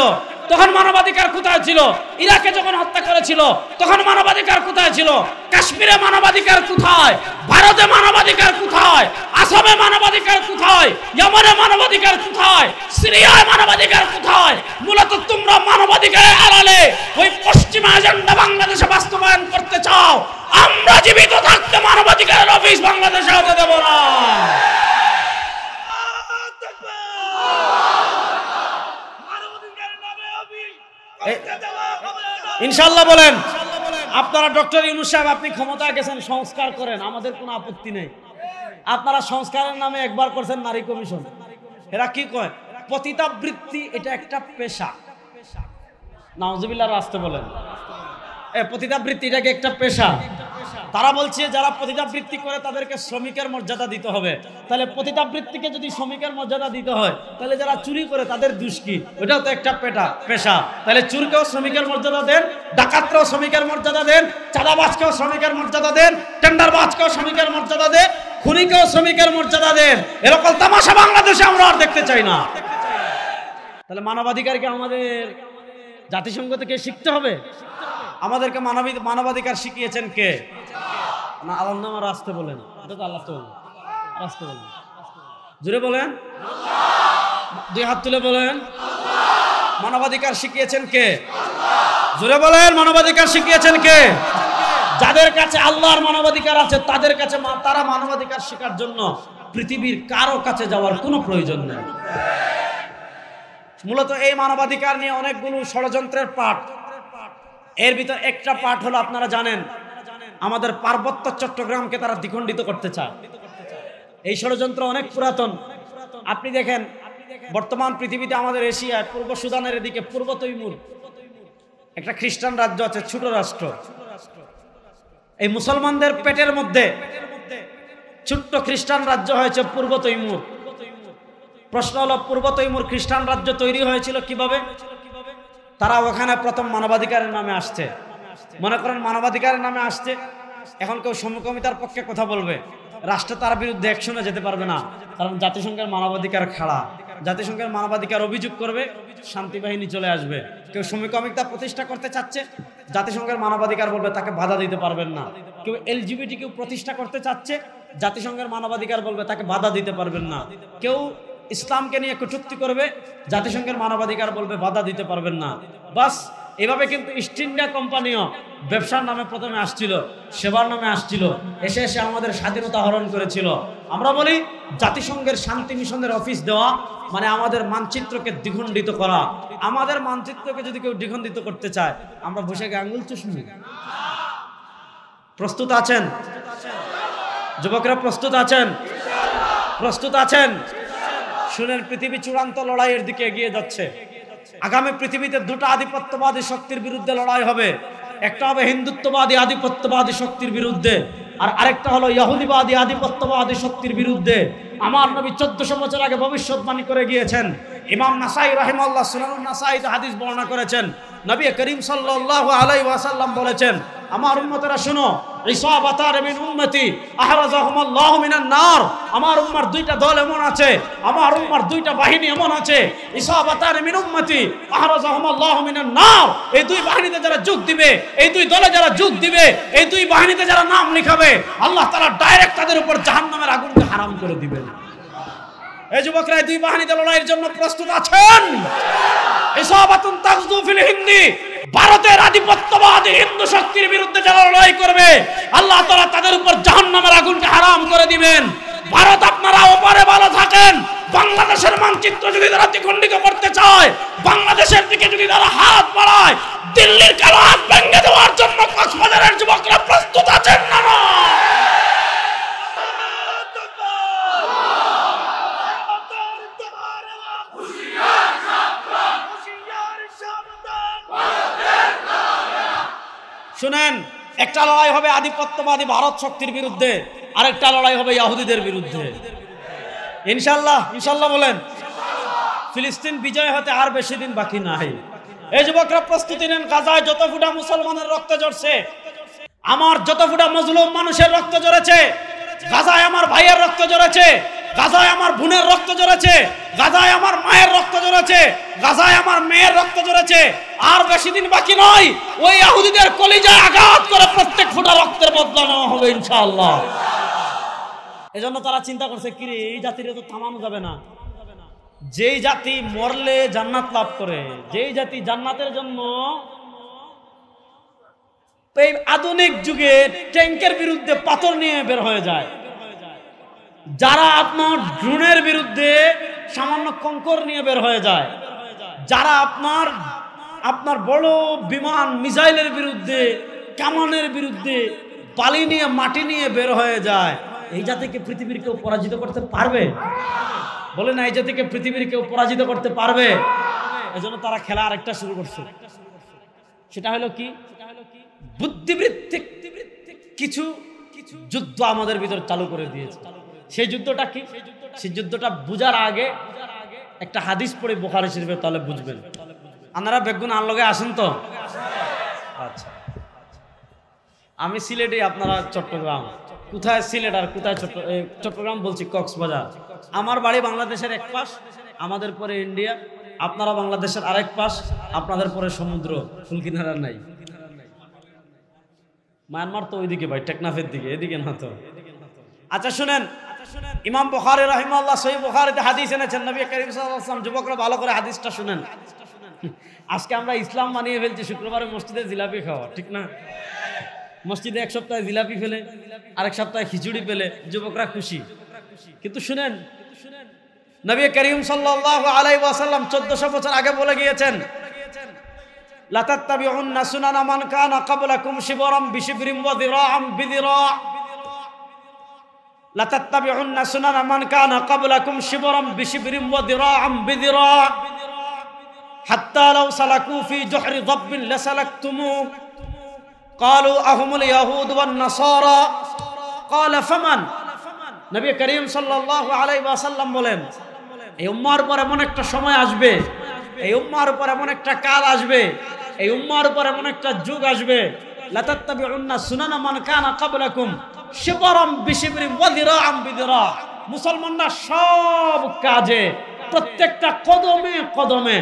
তখন মানবাধিকার কোথায় ছিল? ইরাকে যখন হত্যা করেছিল তখন মানবাধিকার কোথায় ছিল? কাশ্মীরে মানবাধিকার কোথায়? ভারতে মানবাধিকার কোথায়? আসামে মানবাধিকার কোথায়? ইয়েমেনে মানবাধিকার কোথায়? সিরিয়ায় মানবাধিকার কোথায়? মূলত তোমরা মানবাধিকারের আড়ালে ওই পশ্চিমা এজেন্ডা বাংলাদেশে বাস্তবায়ন করতে চাও। আমরা জীবিত থাকতে মানবাধিকারের অফিস বাংলাদেশে হতে দেব না। ইনশাআল্লাহ বলেন। আপনারা ডক্টর ইউনূস সাহেব, আপনি ক্ষমতায় গেছেন, সংস্কার করেন, আমাদের কোনো আপত্তি নেই। আপনারা সংস্কারের নামে একবার করছেন নারী কমিশন। এরা কি কয়? পতিতাবৃত্তি এটা একটা পেশা। নাউজুবিল্লাহ রাস্তে বলেন, পতিতাবৃত্তি এটাকে একটা পেশা। তারা বলছে যারা পতিতাবৃত্তি করে তাদেরকে শ্রমিকের মর্যাদা দিতে হবে। তাহলে পতিতাবৃত্তিকে যদি শ্রমিকের মর্যাদা দিতে হয় তাহলে যারা চুরি করে তাদের দোষ কি? ওটাও তো একটা পেশা। তাহলে চুরকেও শ্রমিকের মর্যাদা দেন, ডাকাতকেও শ্রমিকের মর্যাদা দেন, চাঁদাবাজকেও শ্রমিকের মর্যাদা দেন, টেন্ডারবাজকেও শ্রমিকের মর্যাদা দেন, খুনিকেও শ্রমিকের মর্যাদা দেন। এরকম তামাশা বাংলাদেশে আমরা আর দেখতে চাই না। তাহলে মানবাধিকারকে আমাদের জাতিসংঘ থেকে শিখতে হবে। আমাদেরকে মানবাধিকার শিখিয়েছেন কে? না, আল্লাহর নামে রাস্তে বলেন, এটা তো আল্লাহ তো রাস্তে বলেন, জোরে বলেন, দুই হাত তুলে বলেন। মানবাধিকার শিখিয়েছেন কে? জোরে বলেন, মানবাধিকার শিখিয়েছেন কে? যাদের কাছে আল্লাহর মানবাধিকার আছে তাদের কাছে তারা মানবাধিকার শেখার জন্য পৃথিবীর কারো কাছে যাওয়ার কোনো প্রয়োজন নেই। মূলত এই মানবাধিকার নিয়ে অনেকগুলো ষড়যন্ত্রের পাঠ। এর ভিতর একটা পাঠ হলো, আপনারা জানেন আমাদের পার্বত্য চট্টগ্রামকে তারা দ্বিখণ্ডিত করতে চায়। এই ষড়যন্ত্র অনেক পুরাতন। আপনি দেখেন বর্তমান পৃথিবীতে আমাদের এশিয়ায় পূর্ব সুদানের এদিকে পূর্ব তৈমুর একটা খ্রিস্টান রাজ্য আছে, ছোট রাষ্ট্র। এই মুসলমানদের পেটের মধ্যে ছোট্ট খ্রিস্টান রাজ্য হয়েছে পূর্ব তৈমুর। প্রশ্ন হলো, পূর্ব তৈমুর খ্রিস্টান রাজ্য তৈরি হয়েছিল কিভাবে? তারা ওখানে প্রথম মানবাধিকারের নামে আসছে। মনে করেন মানবাধিকারের নামে আসছে, এখন কেউ সমকামিতার পক্ষে কথা বলবে, রাষ্ট্র তার বিরুদ্ধে অ্যাকশনে যেতে পারবে না, কারণ জাতিসংঘের মানবাধিকার খাড়া। জাতিসংঘের মানবাধিকার অভিযোগ করবে, শান্তি বাহিনী চলে আসবে। কেউ সমকামিতা প্রতিষ্ঠা করতে চাচ্ছে, জাতিসংঘের মানবাধিকার বলবে তাকে বাধা দিতে পারবেন না। কেউ এলজিবিটি কেউ প্রতিষ্ঠা করতে চাচ্ছে, জাতিসংঘের মানবাধিকার বলবে তাকে বাধা দিতে পারবেন না। কেউ ইসলামকে নিয়ে কটূক্তি করবে, জাতিসংঘের মানবাধিকার বলবে বাধা দিতে পারবেন না। বাস এভাবে কিন্তু ইস্ট ইন্ডিয়া কোম্পানিও ব্যবসার নামে প্রথমে আসছিল, সেবার নামে আসছিল, এসে এসে আমাদের স্বাধীনতা হরণ করেছিল। আমরা বলি জাতিসংঘের শান্তি মিশনের অফিস দেওয়া মানে আমাদের মানচিত্রকে দ্বিখণ্ডিত করা। আমাদের মানচিত্রকে যদি কেউ দ্বিখণ্ডিত করতে চায় আমরা বসে গিয়ে আঙুল চুষবো। প্রস্তুত আছেন যুবকরা? প্রস্তুত আছেন? প্রস্তুত আছেন? শুনেন, পৃথিবী চূড়ান্ত লড়াইয়ের দিকে এগিয়ে যাচ্ছে। আগামী পৃথিবীতে দুটো আধিপত্যবাদী শক্তির বিরুদ্ধে লড়াই হবে। একটা হবে হিন্দুত্ববাদী আধিপত্যবাদী শক্তির বিরুদ্ধে, আর আরেকটা হলো ইহুদিবাদী আধিপত্যবাদী শক্তির বিরুদ্ধে। আমার নবী 1400 বছর আগে ভবিষ্যৎবাণী করে গিয়েছেন। ইমাম নাসাই রাহিমাহুল্লাহ সুনানুন নাসাইতে হাদিস বর্ণনা করেছেন, নবী করিম সাল্লাল্লাহু আলাইহি ওয়াসাল্লাম বলেছেন, আমার উম্মতেরা শুনো, ইসাবাতার মিন উম্মতি আহরাজাহুমুল্লাহু মিনান নার। আমার উম্মার দুইটা দল এমন আছে, আমার উম্মার দুইটা বাহিনী এমন আছে, ইসাবাতার মিন উম্মতি আহরাজাহুমুল্লাহু মিনান নার। এই দুই বাহিনীতে যারা যোগ দিবে, এই দুই দলে যারা যোগ দিবে, এই দুই বাহিনীতে যারা নাম লিখাবে, আল্লাহ তাআলা ডাইরেক্ট তাদের উপর জাহান্নামের আগুনকে হারাম করে দিবেন। এই যুবকরা এই দুই বাহিনীতে লড়াইয়ের জন্য প্রস্তুত আছেন? ইসাবাতুন তাগজু ফিল হিন্দি, ভারতের আধিপত্যবাদী হিন্দু শক্তির বিরুদ্ধে যারা লড়াই করবে, আল্লাহ তাআলা তাদের উপর জাহান্নামের আগুনকে হারাম করে দিবেন। ভারত আপনারা ওপারে ভালো থাকেন, বাংলাদেশের মানচিত্র যদি তারা দ্বিখণ্ডিত করতে চায়, বাংলাদেশের দিকে যদি তারা হাত বাড়ায়, দিল্লির কালো হাত ভেঙে দেওয়ার জন্য কক্সবাজারের যুবকরা প্রস্তুত আছেন না? শুনেন, একটা লড়াই হবে আধিপত্যবাদী ভারত শক্তির বিরুদ্ধে, আরেকটা লড়াই হবে ইহুদিদের বিরুদ্ধে। ইনশাআল্লাহ, ইনশাআল্লাহ বলেন। ফিলিস্তিন বিজয় হতে আর বেশি দিন বাকি নাই। এই যুবকরা প্রস্তুতি নেন। গাজায় যত ফুটা মুসলমানের রক্ত ঝরছে, আমার যত ফুটা মজলুম মানুষের রক্ত ঝরেছে, গাজায় আমার ভাইয়ের রক্ত ঝরেছে, গাজায় আমার বোনের রক্ত ঝরেছে, গাজায় আমার মায়ের রক্ত ঝরেছে, গাজায় আমার মেয়ের রক্ত ঝরেছে। আর বেশি দিন বাকি নয়, ওই ইহুদিদের কলিজায় আঘাত করে প্রত্যেক ফোঁটা রক্তের বদলা নেওয়া হবে ইনশাআল্লাহ। এজন্য তারা চিন্তা করছে, কিরে এই জাতির তো থামানো যাবে না। যেই জাতি মরলে জান্নাত লাভ করে, যেই জাতি জান্নাতের জন্য এই আধুনিক যুগে ট্যাঙ্কের বিরুদ্ধে পাথর নিয়ে বের হয়ে যায়, যারা আপনার ড্রোনের বিরুদ্ধে সামান্য কঙ্কর নিয়ে বের হয়ে যায়, যারা আপনার বড় বিমান মিসাইলের বিরুদ্ধে, কামানের বিরুদ্ধে বালি নিয়ে মাটি নিয়ে বের হয়ে যায়, এই জাতিকে পৃথিবীর কেউ পরাজিত করতে পারবে? বলে না, এই জাতিকে পৃথিবীর কেউ পরাজিত করতে পারবে? এজন্য তারা খেলা আরেকটা শুরু করছে। সেটা হলো কি? বুদ্ধিবৃত্তিক কিছু যুদ্ধ আমাদের ভিতর চালু করে দিয়েছে। সেই যুদ্ধটা কি? সেই যুদ্ধটা বুঝার আগে একটা হাদিস পড়ে বুখারী শরীফে, তাহলে বুঝবেন। আপনারা বেগুন আনলগে আসেন তো? আচ্ছা, আমি সিলেটে, আপনারা চট্টগ্রাম। কোথায় সিলেট আর কোথায় চট্টগ্রাম? বলছি কক্সবাজার। আমার বাড়ি বাংলাদেশের এক পাশ, আমাদের পরে ইন্ডিয়া, আপনারা বাংলাদেশের আরেক পাশ, আপনাদের পরে সমুদ্র, ফুলকিনারা নাই। মায়ানমার তো ওইদিকে ভাই, টেকনাফের দিকে, এদিকে না তো। আচ্ছা শুনেন, ইমাম বুখারী রাহিমাহুল্লাহ সহিহ বুখারীতে হাদিস এনেছেন, নবী করিম সাল্লাল্লাহু আলাইহি ওয়াসাল্লাম। যুবকরা ভালো করে হাদিসটা শুনেন। আজকে আমরা ইসলাম মানিয়ে ফেলছি শুক্রবারে মসজিদে জিলাপি খাওয়া, ঠিক না? মসজিদে এক সপ্তাহে জিলাপি ফেলে, আরেক সপ্তাহে খিচুড়ি পেলে যুবকরা খুশি। কিন্তু শুনেন, নবী করিম সাল্লাল্লাহু আলাইহি ওয়াসাল্লাম 1400 বছর আগে বলে গিয়েছেন, লা তাত্তাবিউন্না সুনানা মান কানা ক্বাবলাকুম শিবরাম বিশিবরিম ওয়া যিরাআম বিযিরা'। লা তাত্তাবিউন্না সুনানা মান কানা ক্বাবলাকুম শিবরাম বিশিবরিম ওয়া যিরাআম বিযিরা' হাত্তা লাউ সালাকু ফি জুহরি যাব্বিন লাসালাকতুমু। ক্বালু আহুমুল ইয়াহুদ ওয়ান নাসারা। ক্বালা ফামান। নবী করিম সাল্লাল্লাহু আলাইহি ওয়াসাল্লাম বলেন, এই উম্মার উপর এমন একটা সময় আসবে, এই উম্মার উপর এমন একটা কাল আসবে, এই উম্মার উপর এমন একটা যুগ আসবে, লা তাত্তাবিউন্না সুনানা মান কানা ক্বাবলাকুম শিবরাম বিশিবরিম ওয়া যিরাআম বিযিরা'। মুসলমানরা সব কাজে, প্রত্যেকটা কদমে কদমে,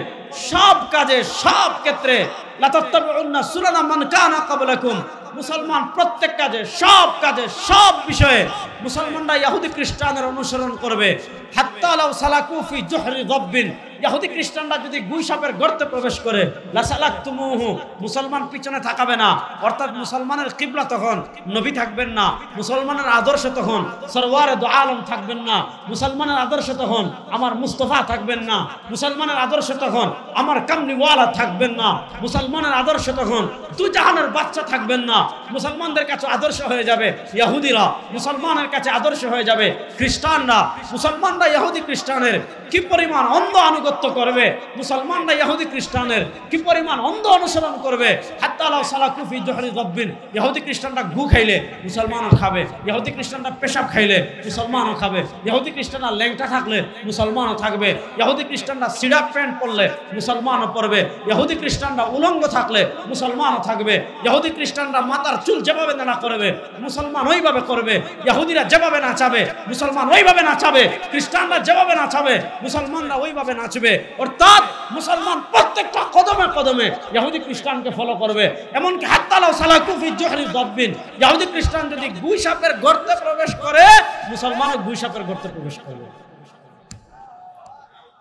সব কাজে, সব ক্ষেত্রে, লা তাত্তাবিউন্না সুনানা মান কানা ক্বাবলাকুম, মুসলমান প্রত্যেক কাজে, সব কাজে, সব বিষয়ে মুসলমানরা ইহুদি খ্রিস্টানের অনুসরণ করবে। হাত্তা লাউ সালাকু ফি জুহরি যাব্বিন, ইহুদি খ্রিস্টানরা যদি গুইসাপের গর্তে প্রবেশ করে, লাসালাকতুমুহু, মুসলমান পিছনে তাকাবে না। অর্থাৎ মুসলমানের কিবলা তখন নবী থাকবেন না, মুসলমানের আদর্শ তখন সরওয়ারে দু আলম থাকবেন না, মুসলমানের আদর্শ তখন আমার মুস্তাফা থাকবেন না, মুসলমানের আদর্শ তখন আমার কামলিওয়ালা থাকবেন না, মুসলমানের আদর্শ তখন দু জাহানের বাচ্চা থাকবেন না। মুসলমানদের কাছে আদর্শ হয়ে যাবে ইহুদিরা, মুসলমানের কাছে আদর্শ হয়ে যাবে খ্রিস্টানরা। মুসলমানরা ইহুদি খ্রিস্টানের কি পরিমাণ অন্ধ আনুগত্য করবে, মুসলমানরা ইহুদি খ্রিস্টানের কি পরিমাণ অন্ধ অনুসরণ করবে। হাত্তা লাউ সালাকু ফি জুহরি যাব্বিন, ইহুদি খ্রিস্টানরা গু খাইলে মুসলমানও খাবে, ইহুদি খ্রিস্টানরা পেশাব খাইলে মুসলমানও খাবে, ইহুদি খ্রিস্টানরা ল্যাংটা থাকলে মুসলমানও থাকবে, ইহুদি খ্রিস্টানরা সিডাপ প্যান্ট পরলে মুসলমানও পরবে, ইহুদি খ্রিস্টানরা উলঙ্গ থাকলে মুসলমানও থাকবে, ইহুদি খ্রিস্টানরা মাথার চুল যেভাবে না করবে মুসলমান ওইভাবে করবে, ইহুদিরা যেভাবে নাচাবে মুসলমান ওইভাবে নাচাবে, খ্রিস্টানরা যেভাবে নাচাবে মুসলমানরা ওইভাবে নাচবে। অর্থাৎ মুসলমান প্রত্যেকটা কদমে কদমে ইহুদি খ্রিস্টানকে ফলো করবে। এমনকি হাত্তা লাউ সালাকু ফি জুহরি যাব্বিন, ইহুদি খ্রিস্টান যদি গুই সাপের গর্তে প্রবেশ করে মুসলমানও গুই সাপের গর্তে প্রবেশ করবে।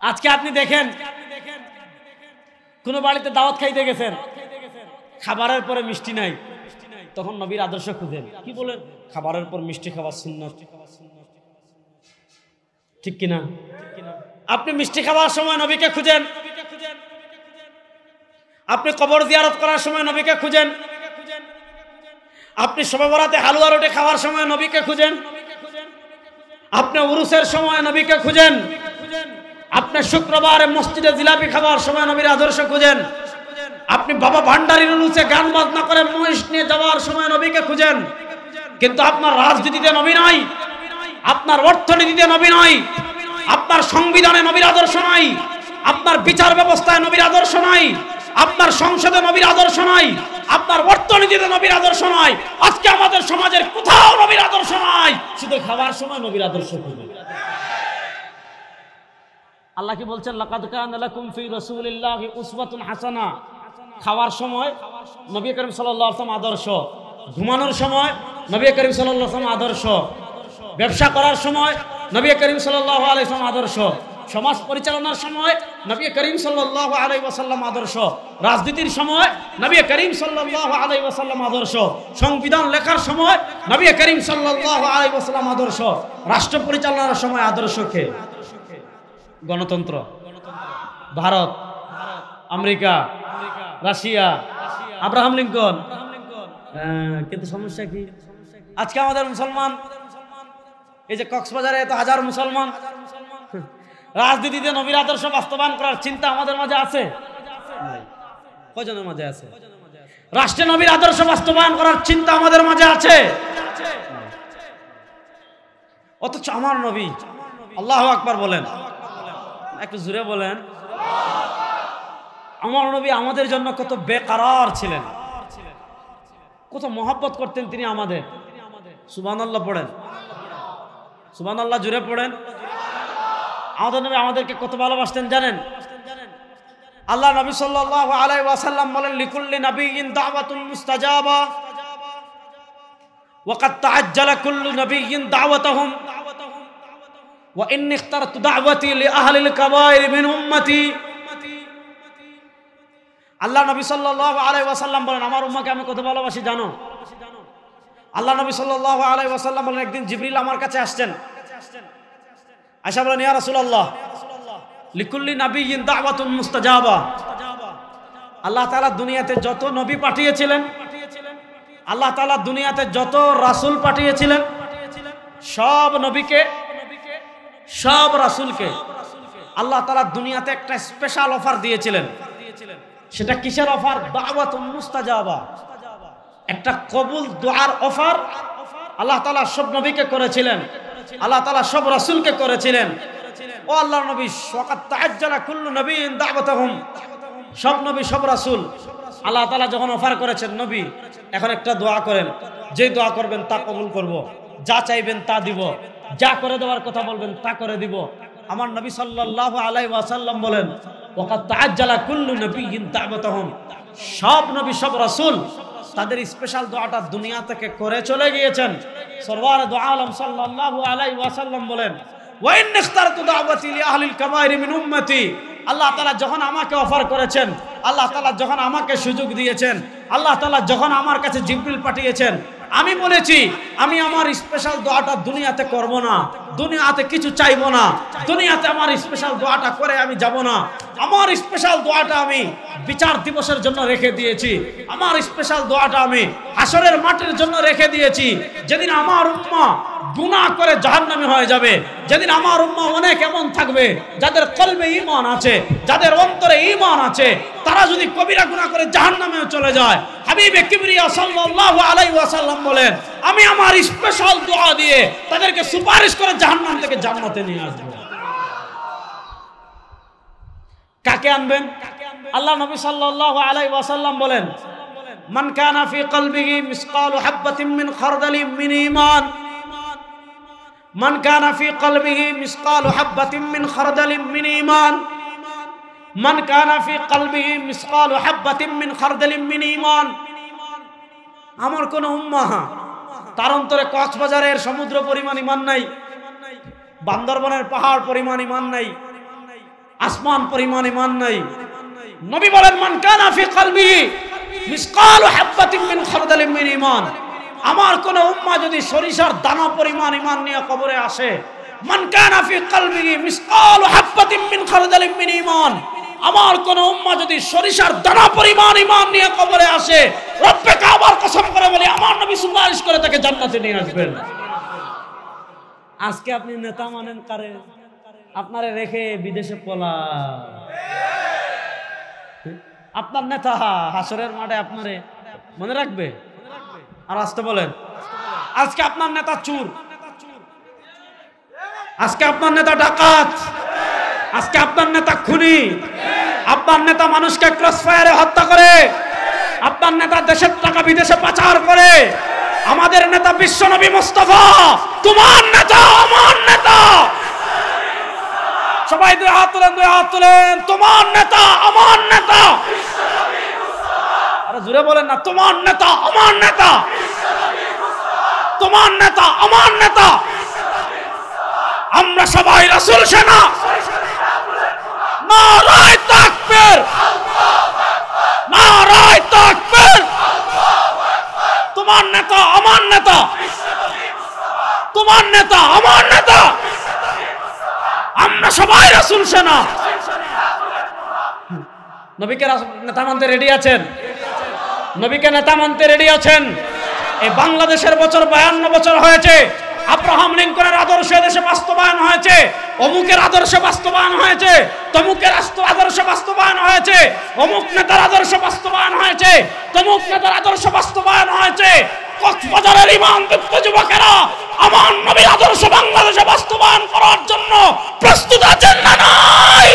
আজকে আপনি দেখেন কোন বাড়িতে দাওয়াত খাইতে গেছেন, খাবারের পরে মিষ্টি নাই, তখন নবীর আদর্শ খুঁজেন। কি বলেন? খাবারের পর মিষ্টি খাওয়া সুন্নাত, ঠিক কিনা? আপনি মিষ্টি খাওয়ার সময় নবীকে খুঁজেন, আপনি কবর জিয়ারত করার সময় নবীকে খুঁজেন, আপনি শবে বরাতে হালুয়া রুটি খাওয়ার সময় নবীকে খুঁজেন, আপনি উরুসের সময় নবীকে খুঁজেন, আপনি শুক্রবারে মসজিদে জিলাপি খাওয়ার সময় নবীর আদর্শ খুঁজেন, আপনি বাবা ভান্ডারির উরুসে গান বাজনা করে মহিষ নিয়ে যাওয়ার সময় নবীকে খুঁজেন। কিন্তু আপনার রাজনীতিতে নবী নাই, আপনার অর্থনীতিতে নবী নাই, আপনার সংবিধানে নবীর আদর্শ নাই, আপনার বিচার ব্যবস্থায় নবীর আদর্শ নাই, আপনার সংসদে নবীর আদর্শ নাই, আপনার অর্থনীতিতে নবীর আদর্শ নাই। আজকে আমাদের সমাজের কোথাও নবীর আদর্শ নাই, শুধু খাওয়ার সময় নবীর আদর্শ খুঁজে। আল্লাহ কি বলছেন? লাকাদ কানা লাকুম ফি রাসূলিল্লাহি উসওয়াতুন হাসানা। খাওয়ার সময় নবী করিম সাল্লাল্লাহু আলাইহি ওয়াসাল্লাম আদর্শ, ঘুমানোর সময় নবী করিম সাল্লাল্লাহু আলাইহি ওয়াসাল্লাম আদর্শ, ব্যবসা করার সময় নবী করিম সাল্লাল্লাহু আলাইহি ওয়াসাল্লাম আদর্শ, সমাজ পরিচালনার সময় নবী করিম সাল্লাল্লাহু আলাইহি ওয়াসাল্লাম আদর্শ, রাজনীতির সময় নবী করিম সাল্লাল্লাহু আলাইহি ওয়াসাল্লাম আদর্শ, সংবিধান লেখার সময় নবী করিম সাল্লাল্লাহু আলাইহি ওয়াসাল্লাম আদর্শ, রাষ্ট্র পরিচালনার সময় আদর্শ কে? গণতন্ত্র, Bharat, America, Russia, Abraham Lincoln. কিন্তু সমস্যা কি? আজকে আমাদের মুসলমান, এই যে কক্সবাজারে এত হাজার মুসলমান, রাজনীতিতে নবীর আদর্শ বাস্তবায়ন করার চিন্তা আমাদের মাঝে আছে? কয়জনের মাঝে আছে? রাষ্ট্রে নবীর আদর্শ বাস্তবায়ন করার চিন্তা আমাদের মাঝে আছে? অথচ আমার নবী, আল্লাহু আকবার বলেন, একটু জোরে বলেন, আমার নবী আমাদের জন্য কত বেকরার ছিলেন, কত মহব্বত করতেন তিনি আমাদের। সুবহানাল্লাহ পড়েন, সুবহানাল্লাহ জোরে পড়েন। আমাদের নবী আমাদেরকে কত ভালোবাসতেন জানেন? আল্লাহ নবী সাল্লাল্লাহু আলাইহি ওয়াসাল্লাম বলেন, লিকুল্লি নাবিয়্যিন দাওয়াতুন মুস্তাজাবা ওয়া ক্বাদ তাআজ্জালা কুল্লু নাবিয়্যিন দাওয়াতাহুম ওয়া ইন্নী ইখতারতু দাওয়াতি লিআহলিল কাবায়ির মিন উম্মতি। আল্লাহ নবী সাল্লাল্লাহু আলাইহি ওয়াসাল্লাম বলেন, আমার উম্মতকে আমি কত ভালোবাসি জানো? আল্লাহ নবী সাল্লাল্লাহু আলাইহি ওয়াসাল্লাম বলেন, একদিন জিবরিল আমার কাছে আসছেন, আয়েশা বলেন, ইয়া রাসূলুল্লাহ, লিকুল্লি নাবিয়্যিন দাওয়াতুন মুস্তাজাবা। আল্লাহ তাআলা দুনিয়াতে যত নবী পাঠিয়েছিলেন, আল্লাহ তাআলা দুনিয়াতে যত রাসূল পাঠিয়েছিলেন, সব নবীকে, সব রাসূলকে আল্লাহ তাআলা দুনিয়াতে একটা স্পেশাল অফার দিয়েছিলেন। সেটা কিসের অফার? দাওয়াতুন মুস্তাজাবা, একটা কবুল দোয়ার অফার আল্লাহ তাআলা সব নবীকে করেছিলেন, আল্লাহ তাআলা সব রাসূলকে করেছিলেন। ও আল্লাহর নবী, ওয়াকাত তাআজ্জালা কুল্লু নাবিয়্যিন দাওয়াতাহুম, সব নবী সব রাসূল আল্লাহ তাআলা যখন অফার করেছেন, নবী এখন একটা দোয়া করেন, যে দোয়া করবেন তা কবুল করব, যা চাইবেন তা দিব, যা করে দেওয়ার কথা বলবেন তা করে দিব। আমার নবী সাল্লাল্লাহু আলাইহি ওয়াসাল্লাম বলেন, ওয়াকাত তাআজ্জালা কুল্লু নাবিয়্যিন দাওয়াতাহুম, সব নবী সব রাসূল তাদের স্পেশাল দোয়াটা দুনিয়া থেকে করে চলে গিয়েছেন। সরওয়ার দু আলম সাল্লাল্লাহু আলাইহি ওয়াসাল্লাম বলেন, ওয়া ইন্নী ইখতারতু দাওয়াতি লিআহলিল কাবায়ির মিন উম্মতি। আল্লাহ তাআলা যখন আমাকে অফার করেছেন, আল্লাহ তাআলা যখন আমাকে সুযোগ দিয়েছেন, আল্লাহ তাআলা যখন আমার কাছে জিবরিল পাঠিয়েছেন, আমি বলেছি আমি আমার স্পেশাল দোয়াটা দুনিয়াতে করব না, দুনিয়াতে কিছু চাইবো না, দুনিয়াতে আমার স্পেশাল দোয়াটা করে আমি যাব না। আমার স্পেশাল দোয়াটা আমি বিচার দিবসের জন্য রেখে দিয়েছি, আমার স্পেশাল দোয়াটা আমি হাসরের মাঠের জন্য রেখে দিয়েছি। যেদিন আমার উম্মাহ গুনাহ করে জাহান্নামী হয়ে যাবে, যেদিন আমার উম্মাহ অনেক এমন থাকবে যাদের কলবে ঈমান আছে, যাদের অন্তরে ঈমান আছে, তারা যদি কবিরা গুনাহ করে জাহান্নামেও চলে যায়, হাবিবে কিবরিয়া সাল্লাল্লাহু আলাইহি ওয়াসাল্লাম বলেন, আমি আমার স্পেশাল দোয়া দিয়ে তাদেরকে সুপারিশ করে জাহান্নাম থেকে জান্নাতে নিয়ে আসব। কাকে আনবেন? আল্লাহ নবী সাল্লাল্লাহু আলাইহি ওয়াসাল্লাম বলেন, মান কানা ফি কলবিহি মিসকালু হাববাতিন মিন খারদালিন মিন ঈমান, মান কানা ফি কলবিহি মিসকালু হাববাতিন মিন খারদালিন মিন ঈমান, মান কানা ফি কলবিহি মিসকালু হাববাতিন মিন খারদালিন মিন ঈমান। আমার কোন উম্মাহ তার অন্তরে কক্সবাজারের সমুদ্র পরিমাণ ঈমান নাই, বান্দরবনের পাহাড় পরিমাণ ঈমান নাই, আসমান পরিমাণ ঈমান নাই। নবী বলেন, মান কানা ফি কলবিহি মিসকালু হাববাতিন মিন খারদালিন মিন ঈমান, আমার কোন উম্মাহ যদি সরিষার দানা পরিমাণ ঈমান নিয়ে কবরে আসে, মান কানা ফি কলবিহি মিসকালু হাববাতিন মিন খারদালিন মিন ঈমান, আমার কোন উম্মাহ যদি সরিষার দানা পরিমাণ ঈমান নিয়ে কবরে আসে, রব্বে কাবার কসম করে বলি, আমার নবী সুপারিশ করে তাকে জান্নাতে নিয়ে আসবেন। আজকে আপনি নেতা মানেন কারে? আপনারে রেখে বিদেশে পলা, আপনার নেতা হাসরের মাঠে আপনারে মনে রাখবে? আর আসতে বলেন, আজকে আপনার নেতা চোর, আজকে আপনার নেতা ডাকাত, আজকে আপনার নেতা খুনি, আপনার নেতা মানুষকে ক্রসফায়ারে হত্যা করে, আপনার নেতা দেশের টাকা বিদেশে পাচার করে। আমাদের নেতা বিশ্বনবী মুস্তাফা, তোমার নেতা আমার নেতা, সবাই দুই হাত তোলেন, দুই হাত তোলেন, তোমার নেতা আমার নেতা। আরে জোরে বলেন না, তোমার নেতা আমার নেতা, তোমার নেতা আমার নেতা। আমরা সবাই রাসূল সেনা, নারায়ে তাকবীর, নারায়ে তাকবীর। তোমার নেতা আমার নেতা, তোমার নেতা আমার নেতা, আমরা সবাই রাসূল সেনা। নবীকে নেতা মানতে রেডি আছেন? নবীকে নেতা মানতে রেডি আছেন? এই বাংলাদেশের বছর 52 বছর হয়েছে, আব্রাহাম লিঙ্কনের আদর্শ দেশে বাস্তবায়ন হয়েছে, অমুকের আদর্শ বাস্তবায়ন হয়েছে, তমুকের আদর্শ বাস্তবায়ন হয়েছে, অমুক নেতার আদর্শ বাস্তবায়ন হয়েছে, তমুক নেতার আদর্শ বাস্তবায়ন হয়েছে। কক্সবাজারের ঈমানদীপ্ত যুবকেরা আমার নবীর আদর্শ বাংলাদেশে বাস্তবায়ন করার জন্য প্রস্তুত আছেন না নাই?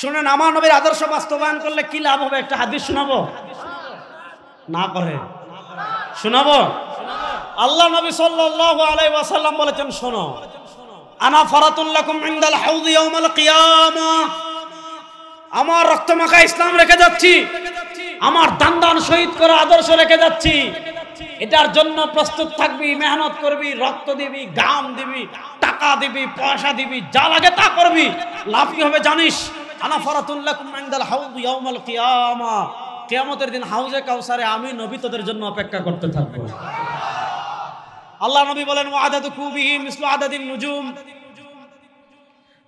শুনেন, আমার নবীর আদর্শ বাস্তবায়ন করলে কি লাভ হবে? একটা হাদিস শোনাবো না করে শোনাবো? আল্লাহ নবী সাল্লাল্লাহু আলাইহি ওয়াসাল্লাম বলেছেন, শোনো, আনা ফারাতুল লাকুম ইনদাল হাউযি ইয়াউমাল কিয়ামাহ, আমার রক্তমাখা ইসলাম রেখে যাচ্ছি, আমার দান দান শহীদ করা আদর্শ রেখে যাচ্ছি। এটার জন্য প্রস্তুত থাকবি, মেহনত করবি, রক্ত দিবি, ঘাম দিবি, টাকা দিবি, পয়সা দিবি, যা লাগে তা করবি। লাভ কি হবে জানিস? আনা ফারাতুল লাকুম ইনদাল হাউযি ইয়াউমাল কিয়ামাহ, কিয়ামতের দিন হাউজে কাউসারে আমি নবী তোদের জন্য অপেক্ষা করতে থাকবো। আল্লাহ নবী বলেন, ওয়াদাদু কুবিহি মিসলু আদাদিন নুজুম,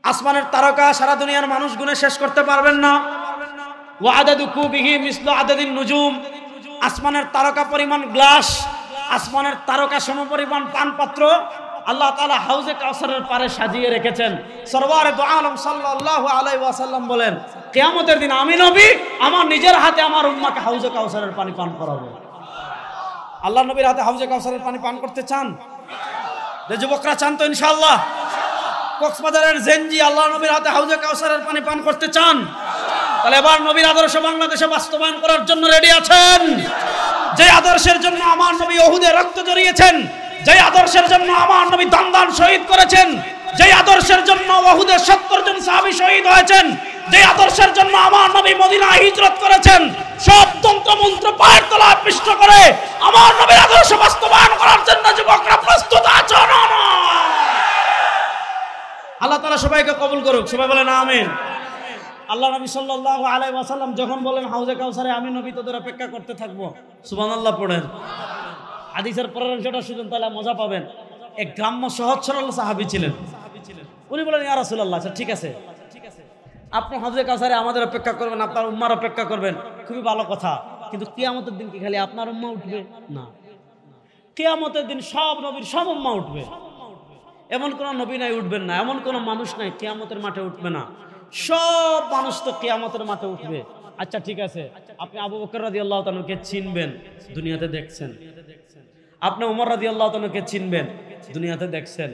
আসমানের তারকা সারা দুনিয়ার মানুষ গুণে শেষ করতে পারবেন না। ওয়াদাদু কুবিহি মিসলু আদাদিন নুজুম, আসমানের তারকা পরিমাণ গ্লাস, আসমানের তারকা সমপরিমাণ পানপাত্র আল্লাহ তাআলা হাউজে কাউসারের পারে সাজিয়ে রেখেছেন। সরওয়ারে দু আলম সাল্লাল্লাহু আলাইহি ওয়াসাল্লাম বলেন, কিয়ামতের দিন আমি নবী আমার নিজের হাতে আমার উম্মাহকে হাউজে কাউসারের পানি পান করাবো। আল্লাহ নবীর হাতে হাউজে কাউসারের পানি পান করতে চান? যে যুবকরা চান তো ইনশাআল্লাহ? কক্সবাজারের জেনজি আল্লাহ নবীর হাতে হাউজে কাউসারের পানি পান করতে চান? তাহলে এবার নবীর আদর্শ বাংলাদেশে বাস্তবায়ন করার জন্য রেডি আছেন? যে আদর্শের জন্য আমার নবী উহুদে রক্ত ঝরিয়েছেন, যে আদর্শের জন্য আমার নবী দান দান শহীদ করেছেন, যে আদর্শের জন্য উহুদে 70 জন সাহাবী শহীদ হয়েছেন, যে আদর্শের জন্য আমার নবী মদিনায় হিজরত করেছেন, সব তন্ত্র মন্ত্র পায়ের তলায় পিষ্ট করে আমার নবীর আদর্শ বাস্তবায়ন করার জন্য কবুল করুক, সবাই বলেন আমিন। আল্লাহ নবী সাল্লাল্লাহু আলাইহি ওয়াসাল্লাম যখন বলেন হাউজে কাউসারে আমি নবী তোদের অপেক্ষা করতে থাকবো, সুবহানাল্লাহ পড়েন। হাদিসের পরের অংশটা শুনুন, তাহলে মজা পাবেন। এক গ্রাম্য সহজ সরল সাহাবী ছিলেন। উনি বলেন ইয়া রাসূলুল্লাহ, আচ্ছা ঠিক আছে, আপনি হাউজে কাউসারে আমাদের অপেক্ষা করবেন, আপনার উম্মার অপেক্ষা করবেন, খুবই ভালো কথা, কিন্তু কিয়ামতের দিন কি খালি আপনার উম্মা উঠবে? না, কিয়ামতের দিন সব নবীর সব উম্মা উঠবে। এমন কোন নবী নাই উঠবেন না, এমন কোন মানুষ নাই কিয়ামতের মাঠে উঠবে না, সব মানুষ তো কিয়ামতের মাঠে উঠবে। আচ্ছা ঠিক আছে, আপনি আবু বকর রাদিয়াল্লাহু তাআলাকে চিনবেন, দুনিয়াতে দেখছেন। আপনি ওমর রাদিয়াল্লাহু তাআলাকে চিনবেন, দুনিয়াতে দেখছেন।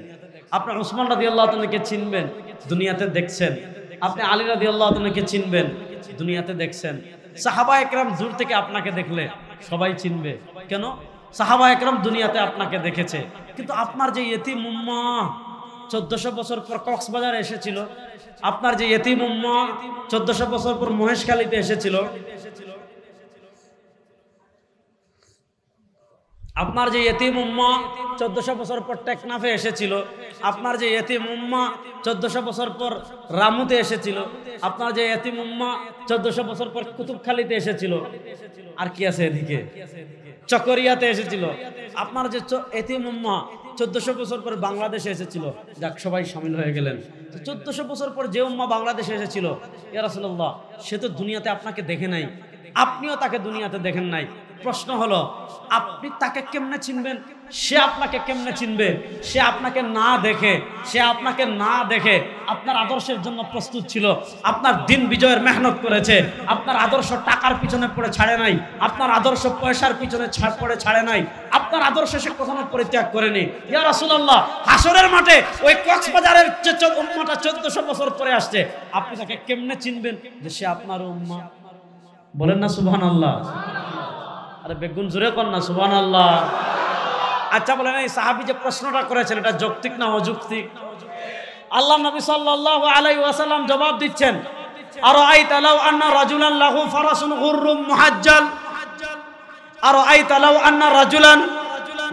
আপনি উসমান রাদিয়াল্লাহু তাআলাকে চিনবেন, দুনিয়াতে দেখছেন। আপনি আলী রাদিয়াল্লাহু তাআলাকে চিনবেন, দুনিয়াতে দেখছেন। সাহাবা একরাম দূর থেকে আপনাকে দেখলে সবাই চিনবে, কেন? সাহাবা একরাম দুনিয়াতে আপনাকে দেখেছে। কিন্তু আপনার যে ইয়েতিম উম্মা 1400 বছর পর কক্সবাজারে এসেছিল, আপনার যে ইয়েতিম উম্মা 1400 বছর পর মহেশখালীতে এসেছিল, আপনার যে ইয়েতিম উম্মা 1400 বছর পর টেকনাফে এসেছিল, আপনার যে ইয়েতিম উম্মা 1400 বছর পর রামুতে এসেছিল, আপনার যে ইয়েতিম উম্মা 1400 বছর পর কুতুবখালীতে এসেছিল, আর কি আছে এদিকে চকরিয়াতে এসেছিল, আপনার যে ইয়েতিম উম্মা 1400 বছর পর বাংলাদেশে এসেছিল। যাক, সবাই শামিল হয়ে গেলেন। 1400 বছর পর যে উম্মা বাংলাদেশে এসেছিল, ইয়া রাসূলুল্লাহ, সে তো দুনিয়াতে আপনাকে দেখে নাই, আপনিও তাকে দুনিয়াতে দেখেন নাই। প্রশ্ন হলো, আপনি তাকে কেমনে চিনবেন? সে আপনাকে কেমনে চিনবে? সে আপনাকে না দেখে আপনার আদর্শের জন্য প্রস্তুত ছিল, আপনার দিন বিজয়ের মেহনত করেছে, আপনার আদর্শ টাকার পিছনে পড়ে ছাড়ে নাই, আপনার আদর্শ পয়সার পিছনে পড়ে ছাড়ে নাই, আপনার আদর্শ সে কখনো পরিত্যাগ করেনি। ইয়া রাসূলুল্লাহ, হাসরের মাঠে ওই কক্সবাজারের উম্মাটা 1400 বছর পরে আসছে, আপনি তাকে কেমনে চিনবেন যে সে আপনার উম্মা? বলেন না সুবহানাল্লাহ। আরে বেগুন জোরে কর না সুবহানাল্লাহ। আচ্ছা বলেন, এই সাহাবী যে প্রশ্নটা করেছেন এটা যৌক্তিক না অযৌক্তিক? আল্লাহ নবী সাল্লাল্লাহু আলাইহি ওয়াসাল্লাম জবাব দিচ্ছেন, আরাআইতা লাউ আন্না রাজুলান লাহু ফারাসুন গুররুম মুহাজ্জাল, আরাআইতা লাউ আন্না রাজুলান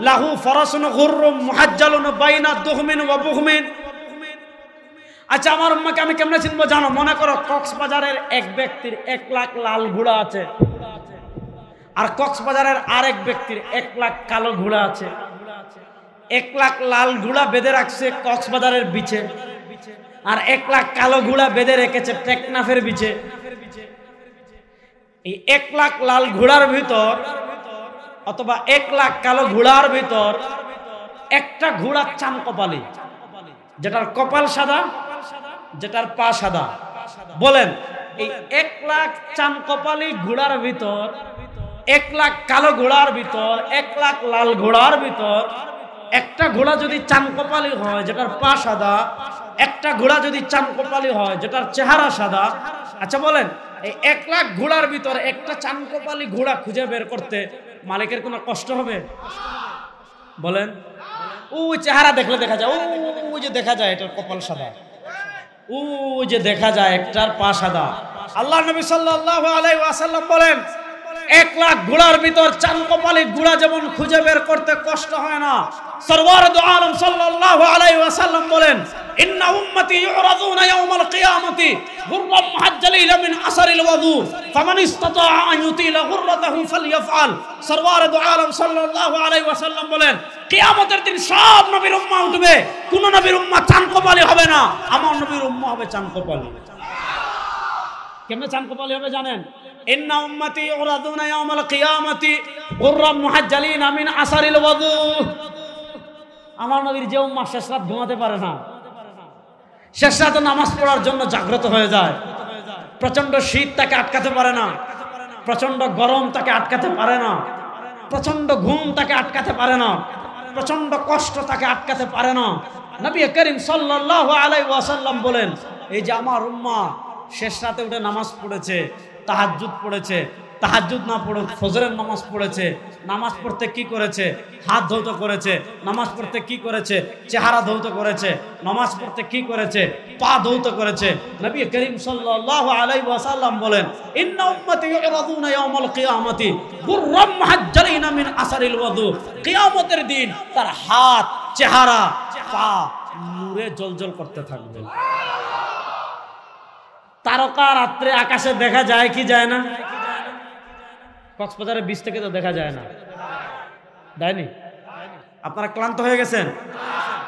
লাহু ফারাসুন গুররুম মুহাজ্জালুন বাইনা দুহমিন ওয়া বুহমিন। আচ্ছা, আমার উম্মাকে আমি কেমনে চিনবো জানো? মনে করো কক্সবাজারের এক ব্যক্তির 1 লাখ লাল ঘোড়া আছে, আর কক্সবাজারের আরেক ব্যক্তির 1 লাখ কালো ঘোড়া আছে। 1 লাখ লাল ঘোড়া বেঁধে রাখছে কক্সবাজারের বিচে, আর 1 লাখ কালো ঘোড়া বেঁধে রেখেছে টেকনাফের বিচে। এই 1 লাখ লাল ঘোড়ার ভিতর অথবা 1 লাখ কালো ঘোড়ার ভিতর একটা ঘোড়া চাম কপালি, যেটার কপাল সাদা, যেটার পা সাদা। বলেন, এই 1 লাখ চাম কপালি ঘোড়ার ভিতর, 1 লাখ কালো ঘোড়ার ভিতর, 1 লাখ লাল ঘোড়ার ভিতর একটা ঘোড়া যদি চাম কপালি হয় যেটার পা সাদা, একটা ঘোড়া যদি চাম কপালি হয় যেটার চেহারা সাদা, আচ্ছা বলেন, এই 1 লাখ ঘোড়ার ভিতর একটা চাম কপালি ঘোড়া খুঁজে বের করতে মালিকের কোনো কষ্ট হবে? বলেন, ওই চেহারা দেখলে দেখা যায়, ওই যে দেখা যায় এটার কপাল সাদা, ওই যে দেখা যায় একটার পা সাদা। আল্লাহ নবী সাল্লাল্লাহু আলাইহি ওয়াসাল্লাম বলেন, 1 লাখ ঘোড়ার ভিতর চাম কপালি ঘোড়া যেমন খুঁজে বের করতে কষ্ট হয় না, সরওয়ার দু আলম সাল্লাল্লাহু আলাইহি ওয়াসাল্লাম বলেন, ইন্না উম্মতি ইউরাদুনা ইয়াওমাল কিয়ামতি গুররাম মুহাজ্জালিনা মিন আসরিল ওযু ফামান ইসতাতা আন ইউতিলা গুররাতাহু ফালইফআল। সরওয়ার দু আলম সাল্লাল্লাহু আলাইহি ওয়াসাল্লাম বলেন, কিয়ামতের দিন সব নবীর উম্মাহ উঠবে, কোন নবীর উম্মাহ চাম কপালি হবে না, আমার নবীর উম্মাহ হবে চাম কপালি। কেমনে চাম কপালি হবে জানেন? ইন্না উম্মতি ইউরাদুনা ইয়াওমাল কিয়ামতি গুররাম মুহাজ্জালিনা মিন আসরিল ওযু। আমার নবীর যে উম্মাহ শেষ রাত ঘুমাতে পারে না, শেষ রাতে নামাজ পড়ার জন্য জাগ্রত হয়ে যায়, প্রচন্ড শীত তাকে আটকাতে পারে না, প্রচন্ড গরম তাকে আটকাতে পারে না, প্রচন্ড ঘুম তাকে আটকাতে পারে না, প্রচন্ড কষ্ট তাকে আটকাতে পারে না। নবী করিম সাল্লাল্লাহু আলাইহি ওয়াসাল্লাম বলেন, এই যে আমার উম্মাহ শেষ রাতে উঠে নামাজ পড়েছে, তাহাজ্জুদ পড়েছে, তাহাজ্জুদ না পড়ে ফজরের নামাজ পড়েছে, নামাজ পড়তে কি করেছে? হাত ধৌত করেছে। নামাজ পড়তে কি করেছে? চেহারা ধৌত করেছে। নামাজ পড়তে কি করেছে? পা ধৌত করেছে। নবী করিম সাল্লাল্লাহু আলাইহি ওয়াসাল্লাম বলেন, ইন্না উম্মতি ইউরাদুনা ইয়াওমাল কিয়ামতি গুররাম মুহাজ্জালিনা মিন আসরিল ওযু। কিয়ামতের দিন তার হাত, চেহারা, পা নূরে জ্বলজ্বল করতে থাকবে। তারকা রাত্রে আকাশে দেখা যায় কি যায় না? কক্সবাজারের বিচ থেকে তো দেখা যায় না, দেয়নি? আপনারা ক্লান্ত হয়ে গেছেন?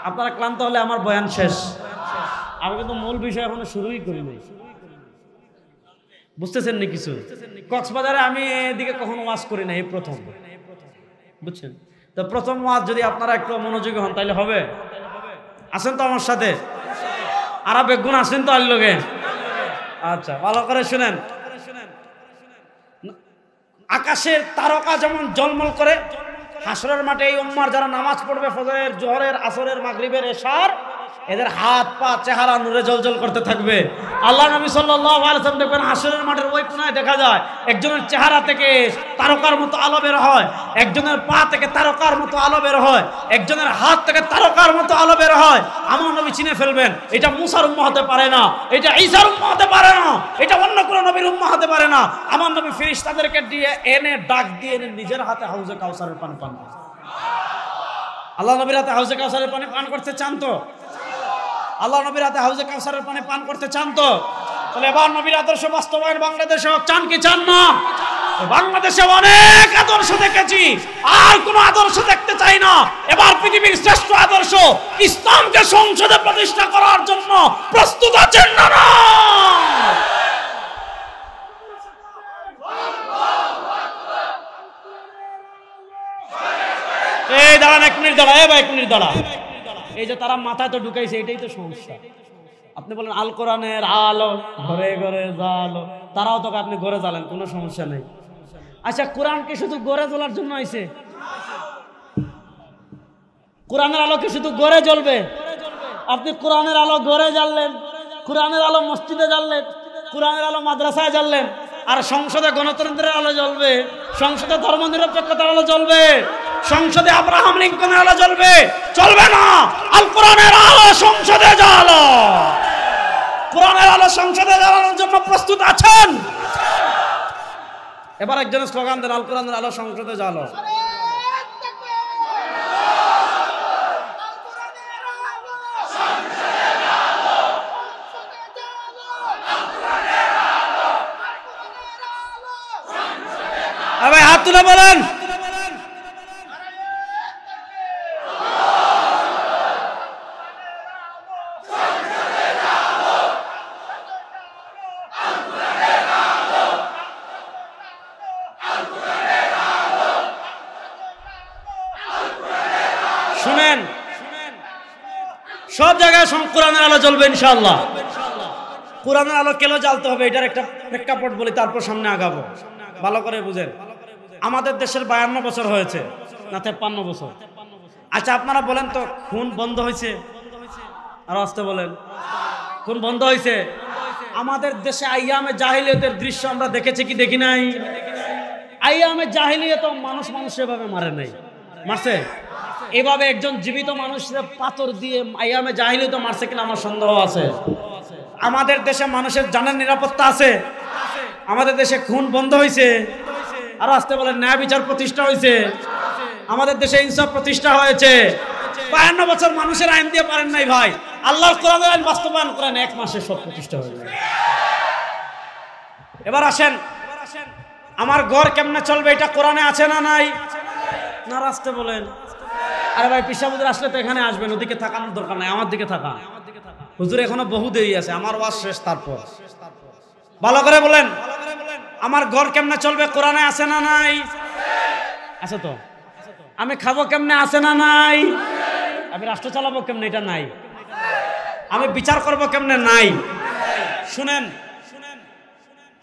আপনারা ক্লান্ত হলে আমার বয়ান শেষ। আমি কিন্তু মূল বিষয় এখনো শুরুই করিনি। বুঝতেছেন নি কিছু? কক্সবাজারে আমি এদিকে কখনো ওয়াজ করি না, এই প্রথম, বুঝছেন তো? প্রথম ওয়াজ যদি আপনারা একটু মনোযোগী হন তাহলে হবে। আছেন তো আমার সাথে? আর বেগুন আছেন তো আর লোকে? আচ্ছা, ভালো করে শুনেন। আকাশের তারকা যেমন ঝলমল করে, হাসরের মাঠে এই উম্মার যারা নামাজ পড়বে ফজরের, জোহরের, আসরের, মাগরিবের, এশার, এদের হাত পা চেহারা নূরে জ্বলজ্বল করতে থাকবে। আল্লাহ নবী সাল্লাল্লাহু আলাইহি ওয়াসাল্লাম দেখবেন হাসরের মাঠের ওই কোণায় দেখা যায় একজনের চেহারা থেকে তারকার মতো আলো বের হয়, একজনের পা থেকে তারকার মতো আলো বের হয়, একজনের হাত থেকে তারকার মতো আলো বের হয়। আমার নবী চিনে ফেলবেন এটা মুসার উম্মাহ হতে পারে না, এটা ঈসার উম্মাহ হতে পারে না, এটা অন্য কোনো নবীর উম্মাহ হতে পারে না। আমার নবী ফেরেশতাদেরকে দিয়ে এনে ডাক দিয়ে নিজের হাতে হাউজে কাউসারের পানি পান করতে। আল্লাহ নবীর হাতে হাউজে কাউসারের পানি পান করতে চান তো? আল্লাহ নবীর হাতে হাউজে কাউসারের পানি পান করতে চান তো? তাহলে এবার নবীর আদর্শ বাস্তবায়ন বাংলাদেশে চান কি চান না? বাংলাদেশে অনেক আদর্শ দেখেছি, আর কোন আদর্শ দেখতে চাই না। এবার পৃথিবীর শ্রেষ্ঠ আদর্শ ইসলামকে সংসদে প্রতিষ্ঠা করার জন্য প্রস্তুত আছেন না? না, এই দাঁড়ান, এক মিনিট দাঁড়া, এ ভাই এক মিনিট দাঁড়া। এই যে তারা মাথায় তো ঢুকাইছে, এটাই তো সমস্যা। আপনি বলেন আল কোরআনের আলো ঘরে ঘরে জ্বালো, তারাও তোকে আপনি ঘরে জ্বালেন, কোনো সমস্যা নেই। আচ্ছা, কোরআনকে শুধু ঘরে জ্বলার জন্য আইছে? কোরআনের আলো কি শুধু ঘরে জ্বলবে? আপনি কোরআনের আলো ঘরে জ্বাললেন, কোরআনের আলো মসজিদে জ্বাললেন, কোরআনের আলো মাদ্রাসায় জ্বাললেন, আর সংসদে গণতন্ত্রের আলো জ্বলবে, সংসদে ধর্মনিরপেক্ষতার আলো জ্বলবে, সংসদে আব্রাহাম লিঙ্কনের আলো জ্বলবে? চলবে না। আল কোরআনের আলো সংসদে জ্বালো। কোরআনের আলো সংসদে জ্বালানোর জন্য প্রস্তুত আছেন? এবার একজনের স্লোগান দেন, আল কোরআনের আলো সংসদে জ্বালো। ভাই হাত তুলে বলেন। শুনেন, সব জায়গায় কোরআনের আলো জ্বলবে ইনশাআল্লাহ। কোরআনের আলো কেন জ্বালতে হবে এটার একটা প্রেক্ষাপট বলি, তারপর সামনে আগাবো। ভালো করে বুঝেন। আমাদের দেশের 52 বছর হয়েছে না 53 বছর? আচ্ছা, আপনারা বলেন তো খুন বন্ধ হয়েছে? আর আসতে বলেন, খুন বন্ধ হয়েছে? আমাদের দেশে আইয়ামে জাহিলিয়তের দৃশ্য আমরা দেখেছি কি দেখি নাই? আইয়ামে জাহিলিয়ত মানুষ এভাবে মারে নাই, মারছে? এভাবে একজন জীবিত মানুষের পাথর দিয়ে আইয়ামে জাহিলিয়ত মারছে কিনা আমার সন্দেহ আছে। আমাদের দেশে মানুষের জানের নিরাপত্তা আছে? আমাদের দেশে খুন বন্ধ হয়েছে? আর আসতে বলেন, ন্যায় বিচার প্রতিষ্ঠা হয়েছে? আমাদের দেশে ইনসাফ প্রতিষ্ঠা হয়েছে? 52 বছর মানুষের আইন দিয়ে পারেন নাই ভাই। আল্লাহর কোরআনের আইন বাস্তবায়ন করেন, 1 মাসে সব প্রতিষ্ঠা হয়ে যাবে। এবার আসেন, আমার ঘর কেমনে চলবে এটা কোরআনে আছে না নাই? না, আসতে বলেন। আরে ভাই, পিসাবুদের আসলে তো এখানে আসবেন, ওদিকে থাকানোর দরকার নাই, আমার দিকে থাকা। হুজুর এখনো বহু দেরি আছে, আমার ওয়াজ শেষ তারপর। ভালো করে বলেন, আমার ঘর কেমনে চলবে কোরআনে আছে না নাই? আছে তো। আমি খাবো কেমনে আছে না নাই? আমি রাষ্ট্র চালাবো কেমনে এটা নাই? আমি বিচার করব কেমনে নাই? শুনেন,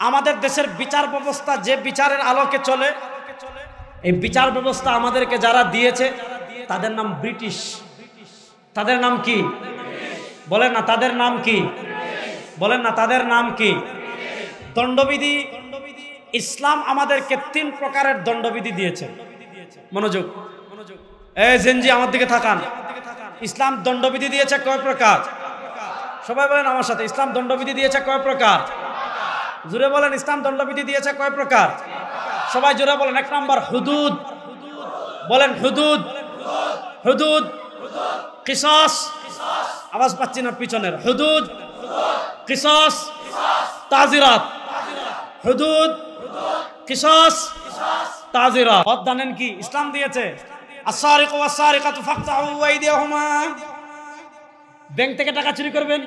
আমাদের দেশের বিচার ব্যবস্থা যে বিচারের আলোকে চলে, এই বিচার ব্যবস্থা আমাদেরকে যারা দিয়েছে তাদের নাম ব্রিটিশ। তাদের নাম কি? বলেন না, তাদের নাম কি? বলেন না, তাদের নাম কি? দণ্ডবিধি। ইসলাম আমাদেরকে 3 প্রকারের দণ্ডবিধি দিয়েছে। মনোযোগ, এই জেনজি আমার দিকে তাকান। ইসলাম দণ্ডবিধি দিয়েছে কয় প্রকার? সবাই বলেন আমার সাথে, ইসলাম দণ্ডবিধি দিয়েছে কয় প্রকার? জোরে বলেন, ইসলাম দণ্ডবিধি দিয়েছে কয় প্রকার? সবাই জোরে বলেন। 1 নম্বর হুদুদ। বলেন হুদুদ। হুদুদ, কিসাস। আওয়াজ পাচ্ছি না পিছনের। হুদুদ, কিসাস, তাজিরাত, হুদুদ, কিসাস, তাজিরাত। পথ জানেন কি ইসলাম দিয়েছে? আস-সারিকু ওয়াস-সারিকাতু ফাকতাউ আইদিয়াহুমা। ব্যাংক থেকে টাকা চুরি করবেন,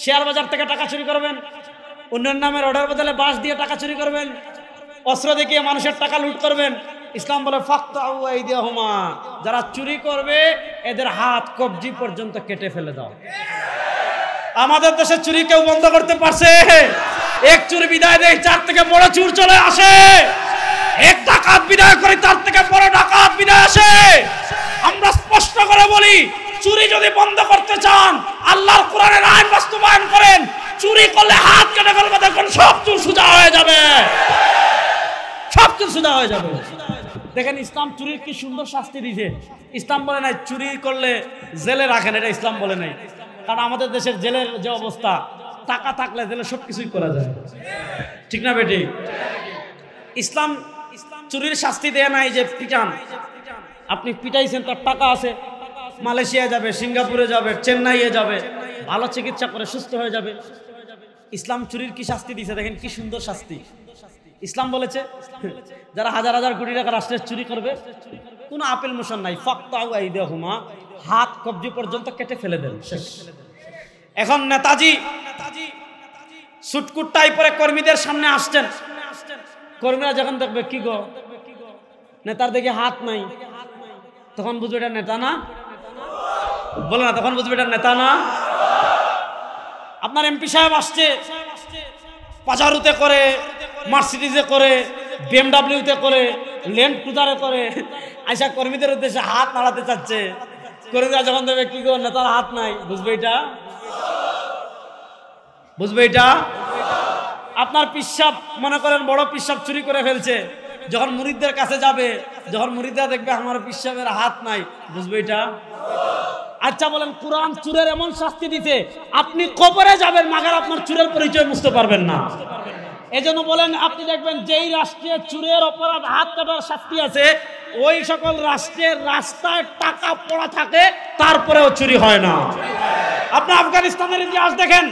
শেয়ার বাজার থেকে টাকা চুরি করবেন, অন্যের নামের অর্ডার বদলে বাস দিয়ে টাকা চুরি করবেন, অস্ত্র দেখিয়ে মানুষের টাকা লুট করবেন, ইসলাম বলে ফাকতাউ আইদিয়াহুমা, যারা চুরি করবে এদের হাত কবজি পর্যন্ত কেটে ফেলে দাও। আমাদের দেশে চুরি কেউ বন্ধ করতে পারছে? এক চুরি বিদায় দেয়, চার থেকে বড় চুর চলে আসে। এক ডাকাত বিদায় করে, তার থেকে বড় ডাকাত বিদায় আসে। আমরা স্পষ্ট করে বলি, চুরি যদি বন্ধ করতে চান আল্লাহর কোরআনের আইন বাস্তবায়ন করেন। চুরি করলে হাত কেটে ফেলবে, দেখুন সব চুর সোজা হয়ে যাবে, সব চুর সোজা হয়ে যাবে। দেখেন ইসলাম চুরির কি সুন্দর শাস্তি দিয়েছে। ইসলাম বলে নাই চুরি করলে জেলে রাখেন, এটা ইসলাম বলে নাই। কারণ আমাদের দেশের জেলের যে অবস্থা, টাকা থাকলে জেলে সবকিছুই করা যায়, ঠিক না বেটি? ইসলাম চুরির শাস্তি দেয় নাই যে পিটান। আপনি পিটাইছেন, তার টাকা আছে, মালয়েশিয়া যাবে, সিঙ্গাপুরে যাবে, চেন্নাইয়ে যাবে, ভালো চিকিৎসা করে সুস্থ হয়ে যাবে। ইসলাম চুরির কি শাস্তি দিয়েছে দেখেন, কি সুন্দর শাস্তি। ইসলাম বলেছে যারা হাজার হাজার কোটি টাকা রাষ্ট্রের চুরি করবে, কোনো আপিল মোশন নাই, ফাকতাউ আইদিয়াহুমা, হাত কবজি পর্যন্ত কেটে ফেলে দেন, শেষ। এখন নেতাজি সুটকুট টাই পরে কর্মীদের সামনে আসছেন। কর্মীরা যখন দেখবে কি গো নেতার দেখে হাত নাই, তখন বুঝবে এটা নেতা না, বলে না, তখন বুঝবে এটা নেতা না। আপনার এমপি সাহেব আসছে, পাজারুতে করে, মার্সিডিজে করে, বিএমডব্লিউতে করে, ল্যান্ড ক্রুজারে করে, আইসা কর্মীদের উদ্দেশ্যে হাত নাড়াতে চাচ্ছে। কর্মীরা যখন দেখবে কি গো নেতার হাত নাই, বুঝবে এটা, বুঝবে এটা। আপনার পিসাব মনে করেন বড় পিসাব চুরি করে ফেলছে, যখন মুরিদদের কাছে যাবে, যখন মুরিদরা দেখবে আমার পিসাবের হাত নাই, বুঝবে এটা। আচ্ছা বলেন, কোরআন চুরের এমন শাস্তি দিতে, আপনি কবরে যাবেন মাগার আপনার চুরের পরিচয় বুঝতে পারবেন না। এজন্য বলেন, আপনি দেখবেন যেই রাষ্ট্রে চুরের অপরাধ হাত কাটার শাস্তি আছে, ওই সকল রাষ্ট্রের রাস্তায় টাকা পড়া থাকে, তারপরেও চুরি হয় না। আপনি আফগানিস্তানের ইতিহাস দেখেন,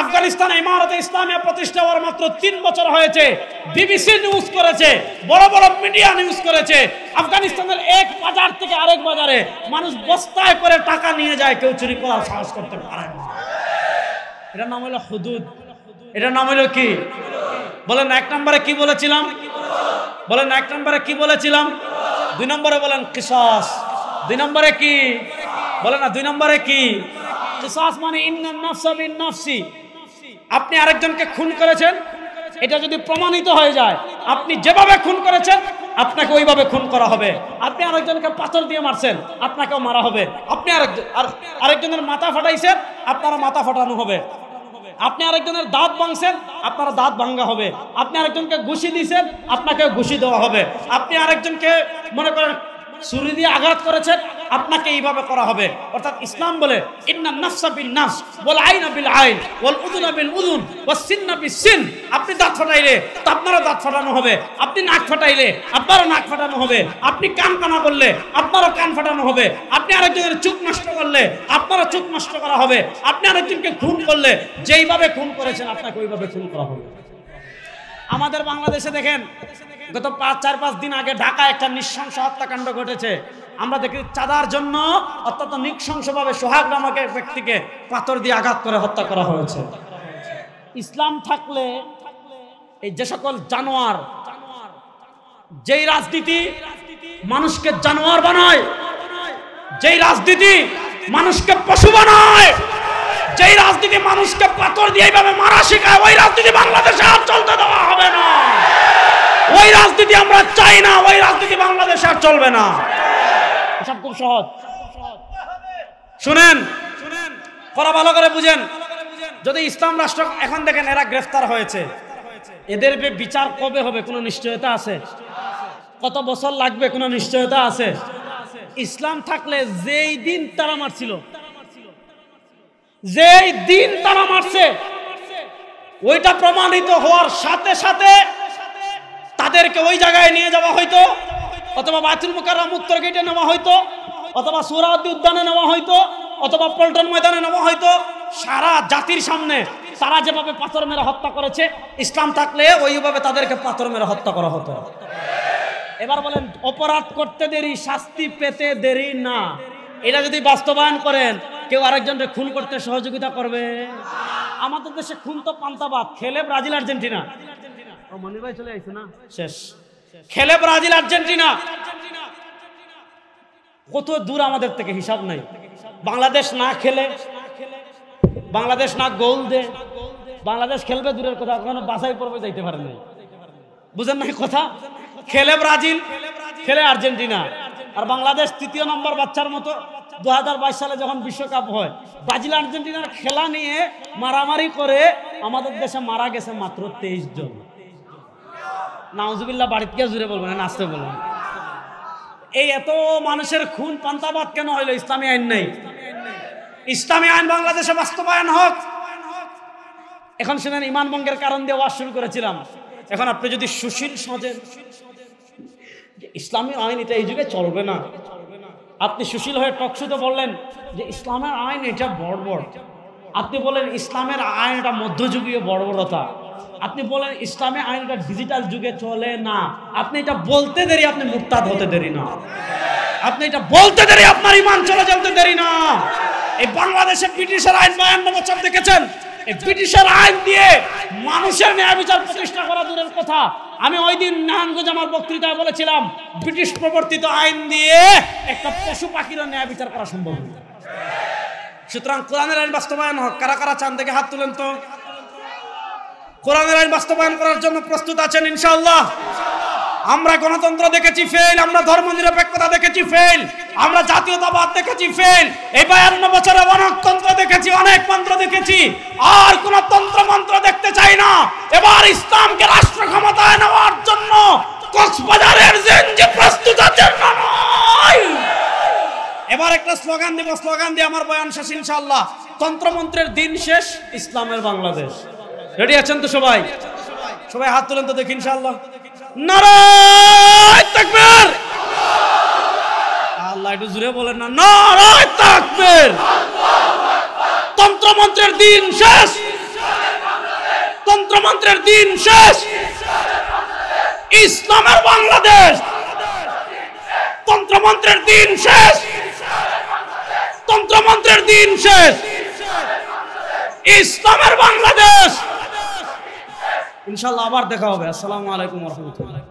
আফগানিস্তানে ইমারতে ইসলামিয়া প্রতিষ্ঠা হওয়ার মাত্র 3 বছর হয়েছে, বিবিসি নিউজ করেছে, বড় বড় মিডিয়া নিউজ করেছে, আফগানিস্তানের এক বাজার থেকে আরেক বাজারে মানুষ বস্তায় করে টাকা নিয়ে যায়, কেউ চুরি করার সাহস করতে পারে না। এটার নাম হলো হুদুদ। এটার নাম হলো কি? বলেন এক নম্বরে কি বলেছিলাম? বলেন এক নম্বরে কি বলেছিলাম? 2 নম্বরে বলেন কিসাস। 2 নম্বরে কি বলেন না? 2 নম্বরে কি? কিসাস মানে ইন্নান নাফসা বিন নাফসি। আপনি আরেকজনকে খুন করেছেন, এটা যদি প্রমাণিত হয়ে যায়, আপনি যেভাবে খুন করেছেন আপনাকে ওইভাবে খুন করা হবে। আপনি আরেকজনকে পাথর দিয়ে মারছেন, আপনাকেও মারা হবে। আপনি আরেকজনের মাথা ফাটাইছেন, আপনার মাথা ফাটানো হবে। আপনি আরেকজনের দাঁত ভাঙছেন, আপনার দাঁত ভাঙা হবে। আপনি আরেকজনকে ঘুষি দিয়েছেন, আপনাকে ঘুষি দেওয়া হবে। আপনি আরেকজনকে মনে করেন ছুরি দিয়ে আঘাত করেছেন, আপনাকে এইভাবে করা হবে। অর্থাৎ ইসলাম বলে ইন্নান নাফসা বিন নাফস ওয়াল আইনা বিল আইন ওয়াল উযুনা বিল উযুন ওয়াস সিন্না বিস সিন। আপনি দাঁত ফাটাইলে তো আপনারও দাঁত ফাটানো হবে, আপনি নাক ফাটাইলে আপনারও নাক ফাটানো হবে, আপনি কান কানা করলে আপনারও কান ফাটানো হবে, আপনি আরেকজনের চোখ নষ্ট করলে আপনারও চোখ নষ্ট করা হবে, আপনি আরেকজনকে খুন করলে যেইভাবে খুন করেছেন আপনাকে ওইভাবে খুন করা হবে। আমাদের বাংলাদেশে দেখেন, গত 4-5 দিন আগে ঢাকায় একটা নৃশংস হত্যাকাণ্ড ঘটেছে। আমরা দেখি চাঁদার জন্য অত্যন্ত নৃশংসভাবে সোহাগ নামক এক ব্যক্তিকে পাথর দিয়ে আঘাত করে হত্যা করা হয়েছে। ইসলাম থাকলে এই যে সকল জানোয়ার, যেই রাজনীতি মানুষকে জানোয়ার বানায়, যেই রাজনীতি মানুষকে পশু বানায়, যেই রাজনীতি মানুষকে পাথর দিয়ে এইভাবে মারা শেখায়, ওই রাজনীতি বাংলাদেশে আর চলতে দেওয়া হবে না। ওই রাজনীতি আমরা চাই না, ওই রাজনীতি বাংলাদেশে আর চলবে না। সব খুব সহজ, শুনেন, পড়া ভালো করে বুঝেন। যদি ইসলাম রাষ্ট্র, এখন দেখেন এরা গ্রেফতার হয়েছে, এদের বিচার কবে হবে কোনো নিশ্চয়তা আছে? কত বছর লাগবে কোনো নিশ্চয়তা আছে? ইসলাম থাকলে যেই দিন তারা মারছিল, যেই দিন তারা মারছে, ওইটা প্রমাণিত হওয়ার সাথে সাথে তাদেরকে ওই জায়গায় নিয়ে যাওয়া হইতো, অথবা বায়তুল মুকাররম উত্তর গেটে নেওয়া হইতো, অথবা সোহরাওয়ার্দী উদ্যানে নেওয়া হইতো, অথবা পল্টন ময়দানে নেওয়া হইতো। সারা জাতির সামনে তারা যেভাবে পাথর মেরে হত্যা করেছে, ইসলাম থাকলে ওইভাবে তাদেরকে পাথর মেরে হত্যা করা হতো। এবার বলেন, অপরাধ করতে দেরি, শাস্তি পেতে দেরি না, এটা যদি বাস্তবায়ন করেন, কেউ আরেকজনকে খুন করতে সহযোগিতা করবে? আমাদের দেশে খুন তো পান্তাবাদ, খেলে ব্রাজিল আর্জেন্টিনা। ও মনির ভাই চলে আইছে না, শেষ। খেলে ব্রাজিল আর্জেন্টিনা, কত দূর আমাদের থেকে হিসাব নাই। বাংলাদেশ না খেলে, বাংলাদেশ না গোল দে, বাংলাদেশ খেলবে দূরের কথা, কখনো বাছাই পর্বে যাইতে পারে না। বুঝেন না কথা? খেলে ব্রাজিল, খেলে আর্জেন্টিনা, আর বাংলাদেশ তৃতীয় নম্বর বাচ্চার মতো 2022 সালে যখন বিশ্বকাপ হয়, ব্রাজিল আর্জেন্টিনার খেলা নিয়ে মারামারি করে আমাদের দেশে মারা গেছে মাত্র 23 জন। নাউজুবিল্লাহ, বাড়িতে গিয়ে জুড়ে বলবেন, নাচতে বলবেন। এই এত মানুষের খুন পান্তাবাদ কেন হইলো? ইসলামী আইন নেই। ইসলামী আইন বাংলাদেশে বাস্তবায়ন হোক। এখন শুনেন, ইমান ভঙ্গের কারণ দিয়ে ওয়াজ শুরু করেছিলাম। এখন আপনি যদি সুশীল সজেন, ইসলামী আইন এটা এই যুগে চলবে না, আপনি সুশীল হয়ে টকশোতে বললেন যে ইসলামের আইন এটা বর্বর, আপনি বলেন ইসলামের আইন এটা মধ্যযুগীয় বর্বরতা, আপনি বলেন ইসলামী আইন এটা ডিজিটাল যুগে চলে না, আপনি এটা বলতে দেরি, আপনি মুরতাদ হতে দেরি না। আপনি এটা বলতে দেরি, আপনার ঈমান চলে যেতে দেরি না। এই বাংলাদেশে ব্রিটিশের আইন 52 বছর দেখেছেন। এই ব্রিটিশের আইন দিয়ে মানুষের ন্যায় বিচার প্রতিষ্ঠা করা দূরের কথা। আমি ওই দিন নারায়ণগঞ্জ আমার বক্তৃতায় বলেছিলাম, ব্রিটিশ প্রবর্তিত আইন দিয়ে একটা পশু পাখিরও ন্যায় বিচার করা সম্ভব নয়। সুতরাং কোরআনের আইন বাস্তবায়ন হোক। কারা কারা চান দেখে হাত তুলেন তো। কোরআনের আইন বাস্তবায়ন করার জন্য প্রস্তুত আছেন ইনশাআল্লাহ? আমরা গণতন্ত্র দেখেছি ফেল, আমরা ধর্মনিরপেক্ষতা দেখেছি ফেল, আমরা জাতীয়তাবাদ দেখেছি ফেল, এই 52 বছরে অনেক তন্ত্র দেখেছি, অনেক মন্ত্র দেখেছি, আর কোন তন্ত্র মন্ত্র দেখতে চাই না। এবার ইসলামকে রাষ্ট্র ক্ষমতায় নেওয়ার জন্য কক্সবাজারের জেনজি প্রস্তুত আছেন না? নয়। এবার একটা স্লোগান দিব, স্লোগান দিয়ে আমার বয়ান শেষ ইনশাআল্লাহ। তন্ত্রমন্ত্রের দিন শেষ, ইসলামের বাংলাদেশ। রেডি আছেন তো সবাই? সবাই হাত তুলেন তো দেখি ইনশাআল্লাহ। নারায়ে তাকবীর। আল্লাহ একটু জোরে বলেন না, নারায়ে তাকবীর। তন্ত্রমন্ত্রের দিন শেষ, তন্ত্রমন্ত্রের দিন শেষ, ইসলামের বাংলাদেশ। তন্ত্রমন্ত্রের দিন শেষ, তন্ত্রমন্ত্রের দিন শেষ, ইসলামের বাংলাদেশ। ইনশাআল্লাহ আবার দেখা হবে। আসসালামু আলাইকুম ওয়া রাহমাতুল্লাহ।